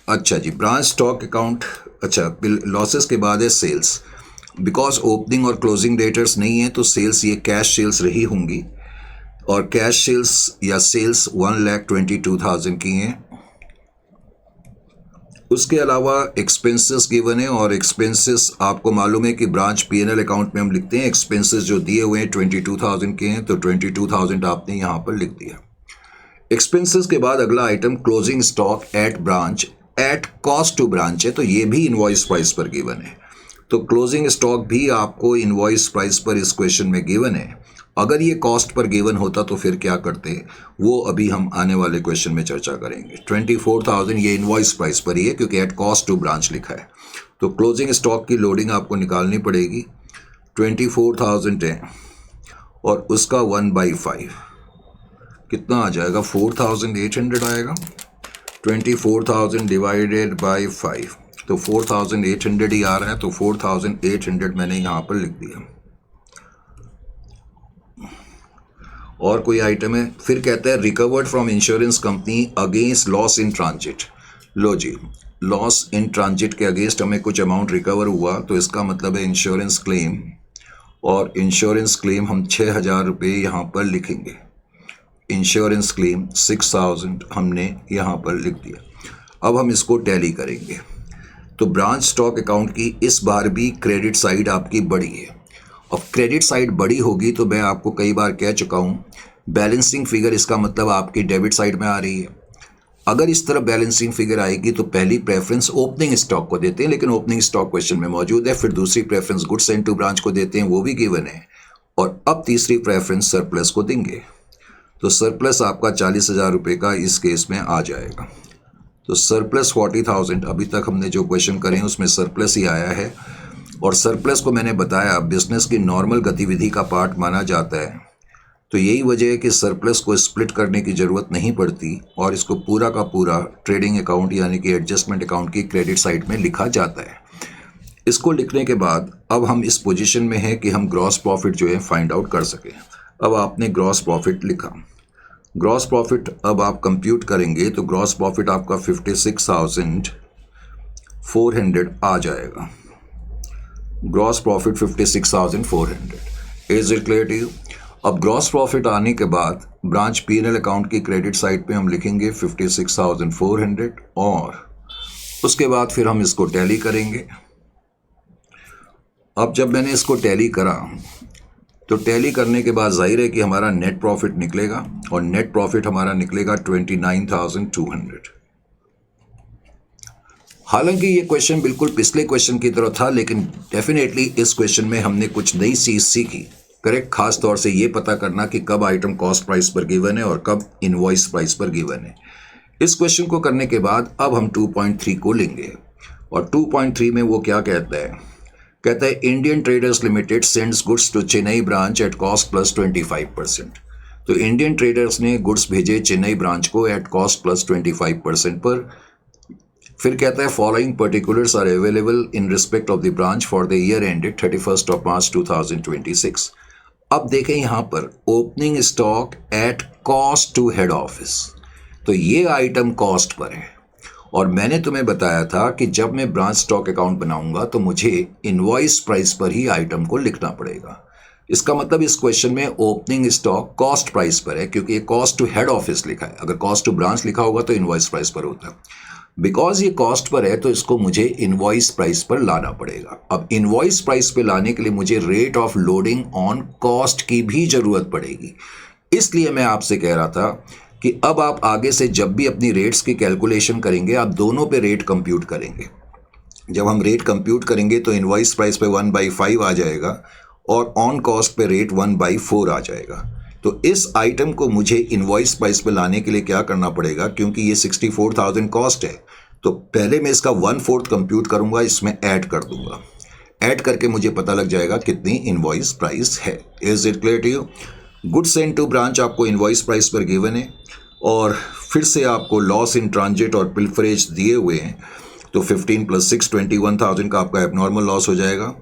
S1: अच्छा जी, ब्रांच स्टॉक अकाउंट। अच्छा, लॉसेस के बाद है सेल्स। बिकॉज ओपनिंग और क्लोजिंग डेटर्स नहीं है तो सेल्स ये कैश सेल्स रही होंगी, और कैश सेल्स या सेल्स 1,22,000 की हैं। उसके अलावा एक्सपेंसेस गिवन है, और एक्सपेंसेस आपको मालूम है कि ब्रांच P&L अकाउंट में हम लिखते हैं एक्सपेंसेस जो दिए हुए हैं 22,000 के हैं, तो 22,000 आपने यहाँ पर लिख दिया। एक्सपेंसेस के बाद अगला item closing stock at branch at cost to branch है, तो ये भी इनवॉइस प्राइस पर गिवन है। तो क्लोजिंग स्टॉक भी आपको इनवॉइस प्राइस पर इस क्वेश्चन में गिवन है। अगर ये कॉस्ट पर गिवन होता तो फिर क्या करते, वो अभी हम आने वाले क्वेश्चन में चर्चा करेंगे। 24,000 ये इनवॉइस प्राइस पर ही है क्योंकि एट कॉस्ट टू ब्रांच लिखा है। तो क्लोजिंग स्टॉक की लोडिंग आपको निकालनी पड़ेगी, 24,000 है और उसका 1/5, कितना आ जाएगा, 4800 आएगा। 24,000 डिवाइडेड बाई 5, तो 4800 ही आ रहा है, तो 4800 मैंने यहाँ पर लिख दिया। और कोई आइटम है? फिर कहता है recovered from insurance company against loss in transit. लो जी, लॉस इन ट्रांजिट के अगेंस्ट हमें कुछ अमाउंट रिकवर हुआ, तो इसका मतलब है इंश्योरेंस क्लेम, और इंश्योरेंस क्लेम हम 6,000 रुपये यहाँ पर लिखेंगे। इंश्योरेंस क्लेम 6,000 हमने यहाँ पर लिख दिया। अब हम इसको टैली करेंगे। तो ब्रांच स्टॉक अकाउंट की इस बार भी क्रेडिट साइड आपकी बड़ी है। अब क्रेडिट साइड बड़ी होगी तो मैं आपको कई बार कह चुका हूँ, बैलेंसिंग फिगर इसका मतलब आपकी डेबिट साइड में आ रही है। अगर इस तरह बैलेंसिंग फिगर आएगी तो पहली प्रेफरेंस ओपनिंग स्टॉक को देते हैं, लेकिन ओपनिंग स्टॉक क्वेश्चन में मौजूद है। फिर दूसरी preference goods sent to branch को देते हैं, वो भी गिवन है। और अब तीसरी प्रेफरेंस सरप्लस को देंगे। तो सरप्लस आपका 40,000 रुपये का इस केस में आ जाएगा। तो सरप्लस 40,000, अभी तक हमने जो क्वेश्चन करे हैं उसमें सरप्लस ही आया है। और सरप्लस को मैंने बताया बिजनेस की नॉर्मल गतिविधि का पार्ट माना जाता है, तो यही वजह है कि सरप्लस को स्प्लिट करने की ज़रूरत नहीं पड़ती और इसको पूरा का पूरा ट्रेडिंग अकाउंट यानी कि एडजस्टमेंट अकाउंट की क्रेडिट साइड में लिखा जाता है। इसको लिखने के बाद अब हम इस पोजीशन में हैं कि हम ग्रॉस प्रॉफिट जो है फाइंड आउट कर सकें। अब आपने ग्रॉस प्रॉफिट लिखा। ग्रॉस प्रॉफिट अब आप कंप्यूट करेंगे तो ग्रॉस प्रॉफिट आपका 56,400 आ जाएगा। Gross profit 56,400। Is it clear to you? अब ग्रॉस प्रॉफिट आने के बाद ब्रांच P&L अकाउंट की क्रेडिट साइड पे हम लिखेंगे 56,400 और उसके बाद फिर हम इसको टैली करेंगे। अब जब मैंने इसको टैली करा तो टैली करने के बाद जाहिर है कि हमारा नेट प्रॉफिट निकलेगा और नेट प्रॉफिट हमारा निकलेगा 29,200। हालांकि ये क्वेश्चन बिल्कुल पिछले क्वेश्चन की तरह था, लेकिन डेफिनेटली इस क्वेश्चन में हमने कुछ नई चीज़ सीखी। करेक्ट, खास तौर से ये पता करना कि कब आइटम कॉस्ट प्राइस पर गिवन है और कब इनवॉइस प्राइस पर गिवन है। इस क्वेश्चन को करने के बाद अब हम 2.3 को लेंगे और 2.3 में वो क्या कहता है? कहता है Indian traders limited sends goods to Chennai branch at cost plus 25%। तो इंडियन ट्रेडर्स ने गुड्स भेजे चेन्नई ब्रांच को एट कॉस्ट प्लस 25% पर। फिर कहता है following particulars are available in respect of the branch for the year ended 31 March 2026। अब देखें यहाँ पर opening stock at cost to head office, तो ये आइटम कॉस्ट पर है और मैंने तुम्हें बताया था कि जब मैं ब्रांच स्टॉक अकाउंट बनाऊंगा तो मुझे इनवॉइस प्राइस पर ही आइटम को लिखना पड़ेगा। इसका मतलब इस क्वेश्चन में ओपनिंग स्टॉक कॉस्ट प्राइस पर है क्योंकि ये कॉस्ट टू हेड ऑफिस लिखा है। अगर कॉस्ट टू ब्रांच लिखा होगा तो इनवॉइस प्राइस पर होता। बिकॉज ये कॉस्ट पर है तो इसको मुझे इनवॉइस प्राइस पर लाना पड़ेगा। अब इनवॉइस प्राइस पर लाने के लिए मुझे rate of loading on cost की भी जरूरत पड़ेगी। इसलिए मैं आपसे कह रहा था कि अब आप आगे से जब भी अपनी रेट्स की कैलकुलेशन करेंगे आप दोनों पे रेट कंप्यूट करेंगे। जब हम रेट कंप्यूट करेंगे तो इनवॉइस प्राइस पे 1/5 आ जाएगा और ऑन कॉस्ट पे रेट 1/4 आ जाएगा। तो इस आइटम को मुझे इनवॉइस प्राइस पे लाने के लिए क्या करना पड़ेगा? क्योंकि ये 64,000 कॉस्ट है तो पहले मैं इसका 1/4 कंप्यूट करूंगा, इसमें ऐड कर दूंगा। ऐड करके मुझे पता लग जाएगा कितनी इनवॉइस प्राइस है। Is it clear to you? Goods sent to branch आपको इनवॉइस प्राइस पर गिवन है और फिर से आपको लॉस इन ट्रांजिट और पिल्फरेज दिए हुए हैं, तो 15 + 6 21,000 का आपका एबनॉर्मल लॉस हो जाएगा।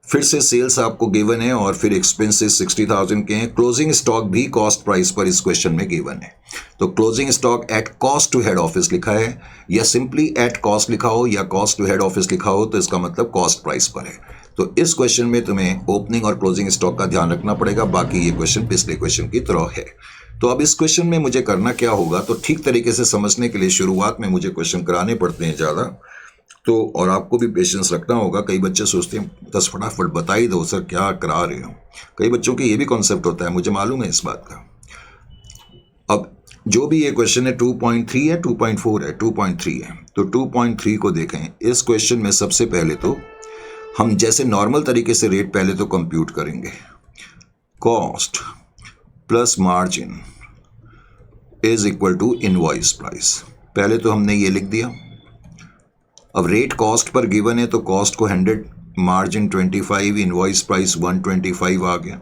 S1: फिर से सेल्स आपको गिवन है और फिर एक्सपेंसेस 60,000 के हैं। क्लोजिंग स्टॉक भी कॉस्ट प्राइस पर इस क्वेश्चन में गिवन है, तो closing stock at cost to head office लिखा है या सिंपली एट कॉस्ट लिखा हो या कॉस्ट टू हेड ऑफिस लिखा हो तो इसका मतलब कॉस्ट प्राइस पर है। तो इस क्वेश्चन में तुम्हें ओपनिंग और क्लोजिंग स्टॉक का ध्यान रखना पड़ेगा, बाकी ये क्वेश्चन पिछले क्वेश्चन की तरह है। तो अब इस क्वेश्चन में मुझे करना क्या होगा? तो ठीक तरीके से समझने के लिए शुरुआत में मुझे क्वेश्चन कराने पड़ते हैं ज़्यादा, तो और आपको भी पेशेंस रखना होगा। कई बच्चे सोचते हैं 10 फटाफट बता ही दो सर क्या करा रहे हो। कई बच्चों के ये भी कॉन्सेप्ट होता है, मुझे मालूम है इस बात का। अब जो भी ये क्वेश्चन है 2.3 है 2.4 है 2.3 है, तो 2.3 को देखें। इस क्वेश्चन में सबसे पहले तो हम जैसे नॉर्मल तरीके से रेट पहले तो कंप्यूट करेंगे। Cost plus margin is equal to invoice price. पहले तो हमने ये लिख दिया। अब रेट कॉस्ट पर गिवन है तो कॉस्ट को 100, मार्जिन 25, इनवॉइस प्राइस 125 आ गया।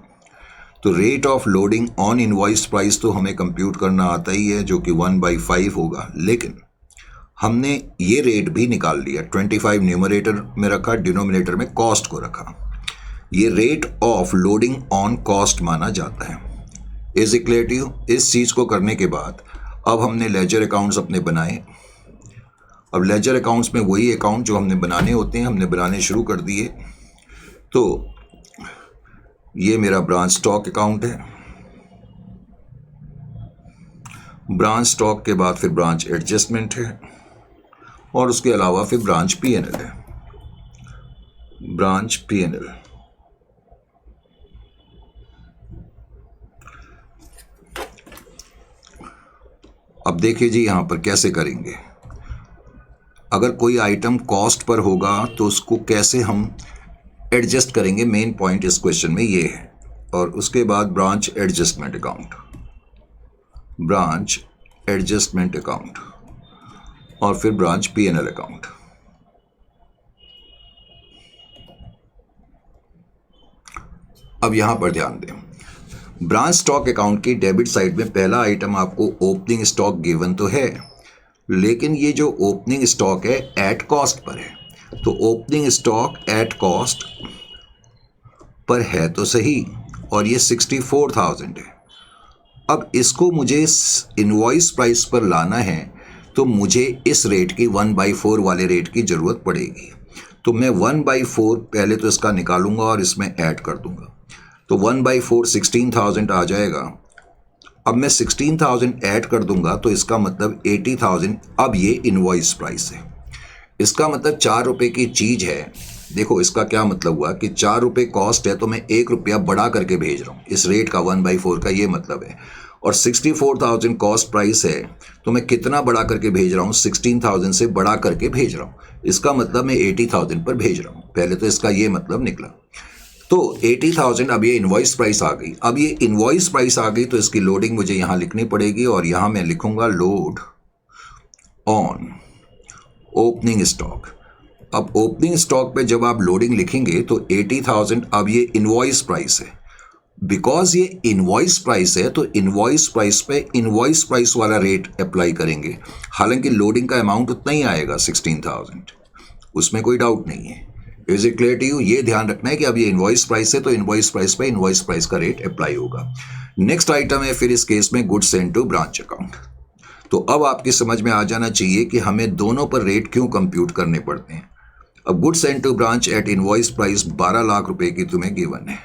S1: तो rate of loading on invoice price तो हमें कंप्यूट करना आता ही है, जो कि 1/5 होगा, लेकिन हमने ये रेट भी निकाल लिया। 25 न्यूमरेटर में रखा, डिनोमिनेटर में कॉस्ट को रखा। ये rate of loading on cost माना जाता है। इज इक्वल टू, इस चीज़ को करने के बाद अब हमने लेजर अकाउंट्स अपने बनाए। अब लेजर अकाउंट्स में वही अकाउंट जो हमने बनाने होते हैं हमने बनाने शुरू कर दिए। तो ये मेरा ब्रांच स्टॉक अकाउंट है। ब्रांच स्टॉक के बाद फिर ब्रांच एडजस्टमेंट है, और उसके अलावा फिर ब्रांच पीएनएल है। ब्रांच पीएनएल, अब देखिए जी यहां पर कैसे करेंगे। अगर कोई आइटम कॉस्ट पर होगा तो उसको कैसे हम एडजस्ट करेंगे, मेन पॉइंट इस क्वेश्चन में ये है। और उसके बाद branch adjustment account, branch adjustment account, और फिर ब्रांच पीएनएल अकाउंट। अब यहां पर ध्यान दें, ब्रांच स्टॉक अकाउंट की डेबिट साइड में पहला आइटम आपको ओपनिंग स्टॉक गिवन तो है, लेकिन ये जो ओपनिंग स्टॉक है एट कॉस्ट पर है। तो ओपनिंग स्टॉक एट कॉस्ट पर है तो सही, और ये 64,000 है। अब इसको मुझे इनवॉइस प्राइस पर लाना है, तो मुझे इस रेट की 1/4 वाले रेट की ज़रूरत पड़ेगी। तो मैं 1/4 पहले तो इसका निकालूंगा और इसमें ऐड कर दूंगा। तो 1/4 16,000 आ जाएगा। अब मैं 16,000 ऐड कर दूंगा तो इसका मतलब 80,000। अब ये इनवॉइस प्राइस है। इसका मतलब 4 रुपये की चीज़ है। देखो इसका क्या मतलब हुआ कि 4 रुपये कॉस्ट है तो मैं 1 रुपया बढ़ा करके भेज रहा हूँ। इस रेट का 1/4 का ये मतलब है। और 64,000 कॉस्ट प्राइस है तो मैं कितना बढ़ा करके भेज रहा हूँ, 16,000 से बढ़ा करके भेज रहा हूँ। इसका मतलब मैं 80,000 पर भेज रहा हूँ। पहले तो इसका ये मतलब निकला। तो 80,000, अब ये इनवॉइस प्राइस आ गई। अब ये इनवॉइस प्राइस आ गई तो इसकी लोडिंग मुझे यहाँ लिखनी पड़ेगी, और यहाँ मैं लिखूंगा लोड ऑन ओपनिंग स्टॉक। अब ओपनिंग स्टॉक पे जब आप लोडिंग लिखेंगे तो 80,000, अब ये इनवॉइस प्राइस है। बिकॉज ये इनवॉइस प्राइस है तो इनवॉइस प्राइस पे इनवॉइस प्राइस वाला रेट अप्लाई करेंगे। हालांकि लोडिंग का अमाउंट उतना ही आएगा 16,000, उसमें कोई डाउट नहीं है। Is it clear to you? ये ध्यान रखना है कि अब ये इनवॉइस प्राइस है तो इनवॉइस प्राइस पे इनवॉइस प्राइस का रेट अप्लाई होगा। नेक्स्ट आइटम है फिर इस केस में goods sent to branch account. तो अब आपकी समझ में आ जाना चाहिए कि हमें दोनों पर रेट क्यों कंप्यूट करने पड़ते हैं। अब goods sent to branch at invoice price 12 lakh रुपए की तुम्हें गिवन है।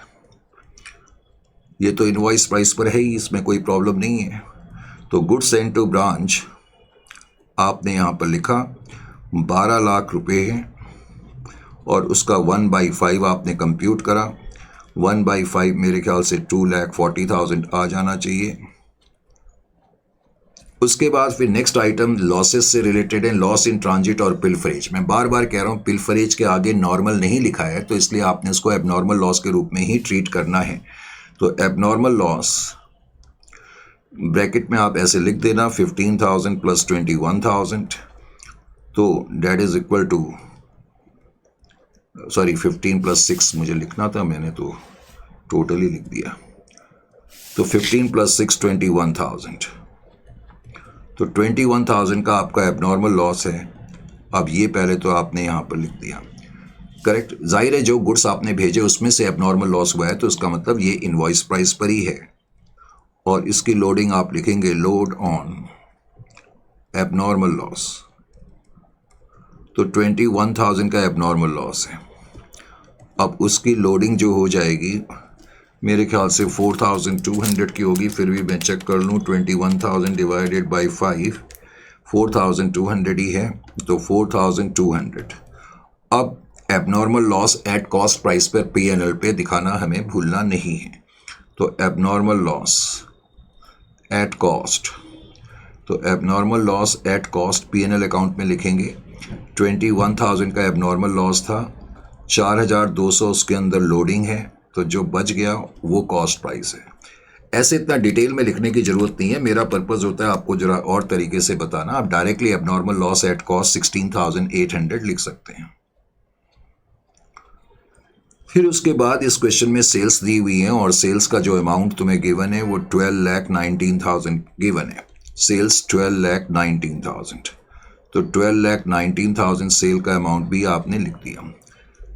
S1: ये तो इनवॉइस प्राइस पर है ही, इसमें कोई प्रॉब्लम नहीं है। तो गुड्स सेंट टू ब्रांच आपने यहाँ पर लिखा 12 लाख रुपए है, और उसका 1/5 आपने कंप्यूट करा। 1/5 मेरे ख्याल से 2,40,000 आ जाना चाहिए। उसके बाद फिर नेक्स्ट आइटम लॉसेस से रिलेटेड है, लॉस इन ट्रांजिट और पिलफरेज। मैं बार बार कह रहा हूँ पिलफरेज के आगे नॉर्मल नहीं लिखा है, तो इसलिए आपने इसको एबनॉर्मल लॉस के रूप में ही ट्रीट करना है। तो एबनॉर्मल लॉस ब्रैकेट में आप ऐसे लिख देना 15,000 प्लस 21,000, तो that is equal to, sorry 15 plus 6 मुझे लिखना था, मैंने तो टोटली लिख दिया। तो 15 प्लस 6 21,000, तो 21,000 का आपका एबनॉर्मल लॉस है। अब ये पहले तो आपने यहाँ पर लिख दिया, करेक्ट। जाहिर है जो गुड्स आपने भेजे उसमें से एबनॉर्मल लॉस हुआ है, तो इसका मतलब ये इनवॉइस प्राइस पर ही है। और इसकी लोडिंग आप लिखेंगे लोड ऑन एबनॉर्मल लॉस। तो 21,000 का एबनॉर्मल लॉस है। अब उसकी लोडिंग जो हो जाएगी मेरे ख्याल से 4,200 की होगी, फिर भी मैं चेक कर लूँ। 21,000 डिवाइडेड बाई 5, 4,200 ही है, तो 4,200। अब abnormal loss at cost price पर पीएनएल पे दिखाना हमें भूलना नहीं है। तो एबनॉर्मल लॉस एट कॉस्ट, तो abnormal loss at cost PNL account में लिखेंगे। 21,000 का एबनॉर्मल लॉस था, 4,200 उसके अंदर लोडिंग है, तो जो बच गया वो कॉस्ट प्राइस है। ऐसे इतना डिटेल में लिखने की ज़रूरत नहीं है, मेरा पर्पज़ होता है आपको ज़रा और तरीके से बताना। आप directly abnormal loss at cost 16,800 लिख सकते हैं। फिर उसके बाद इस क्वेश्चन में सेल्स दी हुई है और सेल्स का जो अमाउंट तुम्हें गिवन है वो 12,19,000 गिवन है। सेल्स 12,19,000, तो 12,19,000 सेल का अमाउंट भी आपने लिख दिया।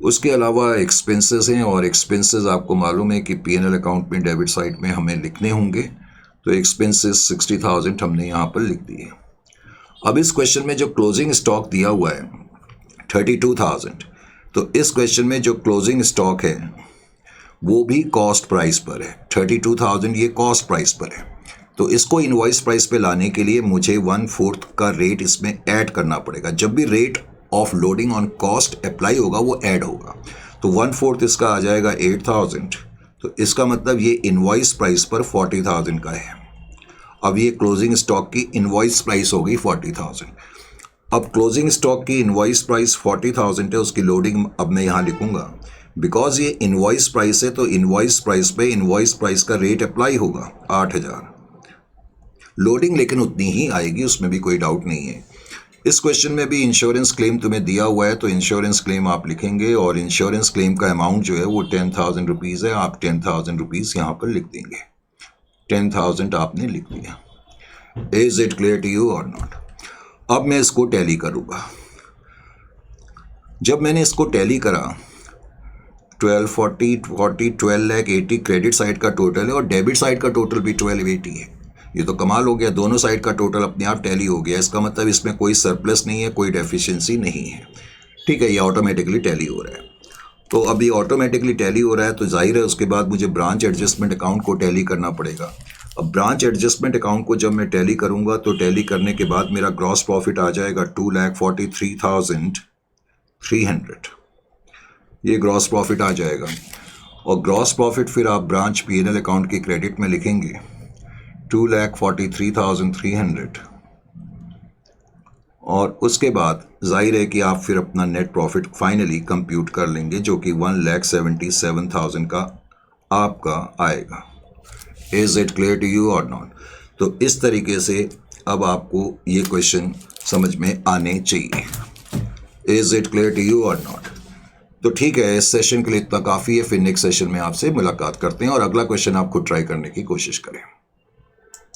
S1: उसके अलावा एक्सपेंसेस हैं और एक्सपेंसेस आपको मालूम है कि P&L अकाउंट में डेबिट साइड में हमें लिखने होंगे, तो एक्सपेंसेस 60,000 हमने यहाँ पर लिख दिए। अब इस क्वेश्चन में जो क्लोजिंग स्टॉक दिया हुआ है 32,000, तो इस क्वेश्चन में जो क्लोजिंग स्टॉक है वो भी कॉस्ट प्राइस पर है। 32,000 ये कॉस्ट प्राइस पर है, तो इसको इनवॉइस प्राइस पे लाने के लिए मुझे 1/4 का रेट इसमें ऐड करना पड़ेगा। जब भी rate of loading on cost apply होगा वो ऐड होगा, तो 1/4 इसका आ जाएगा 8,000, तो इसका मतलब ये इनवॉइस प्राइस पर 40,000 का है। अब ये क्लोजिंग स्टॉक की इनवॉइस प्राइस होगी 40,000। अब क्लोजिंग स्टॉक की इनवॉइस प्राइस 40,000 है, उसकी लोडिंग अब मैं यहाँ लिखूंगा। बिकॉज ये इनवॉइस प्राइस है तो इनवॉइस प्राइस पे इनवॉइस प्राइस का रेट अप्लाई होगा 8,000। लोडिंग लेकिन उतनी ही आएगी, उसमें भी कोई डाउट नहीं है। इस क्वेश्चन में भी इंश्योरेंस क्लेम तुम्हें दिया हुआ है, तो इंश्योरेंस क्लेम आप लिखेंगे और इंश्योरेंस क्लेम का अमाउंट जो है वो 10,000 रुपीज़ है। आप 10,000 रुपीज़ यहाँ पर लिख देंगे। 10,000 आपने लिख दिया। Is it clear to you और नॉट? अब मैं इसको टैली करूँगा। जब मैंने इसको टैली करा 12,80 क्रेडिट साइड का टोटल है और डेबिट साइड का टोटल भी 1280 है। ये तो कमाल हो गया, दोनों साइड का टोटल अपने आप टैली हो गया। इसका मतलब इसमें कोई सरप्लस नहीं है, कोई डेफिशिएंसी नहीं है। ठीक है, ये ऑटोमेटिकली टैली हो रहा है। तो अब ये ऑटोमेटिकली टैली हो रहा है तो जाहिर है उसके बाद मुझे ब्रांच एडजस्टमेंट अकाउंट को टैली करना पड़ेगा। अब ब्रांच एडजस्टमेंट अकाउंट को जब मैं टैली करूँगा तो टैली करने के बाद मेरा ग्रॉस प्रॉफिट आ जाएगा 2,43,300। ये ग्रॉस प्रॉफिट आ जाएगा और ग्रॉस प्रॉफिट फिर आप ब्रांच P&L अकाउंट की क्रेडिट में लिखेंगे 2,43,300 और उसके बाद जाहिर है कि आप फिर अपना नेट प्रॉफिट फाइनली कंप्यूट कर लेंगे जो कि 1,77,000 का आपका आएगा। Is it clear to you और नॉट? तो इस तरीके से अब आपको ये क्वेश्चन समझ में आने चाहिए। Is it clear to you और नॉट? तो ठीक है, इस सेशन के लिए इतना काफ़ी है। फिर नेक्स्ट सेशन में आपसे मुलाकात करते हैं और अगला क्वेश्चन आप खुद ट्राई करने की कोशिश करें।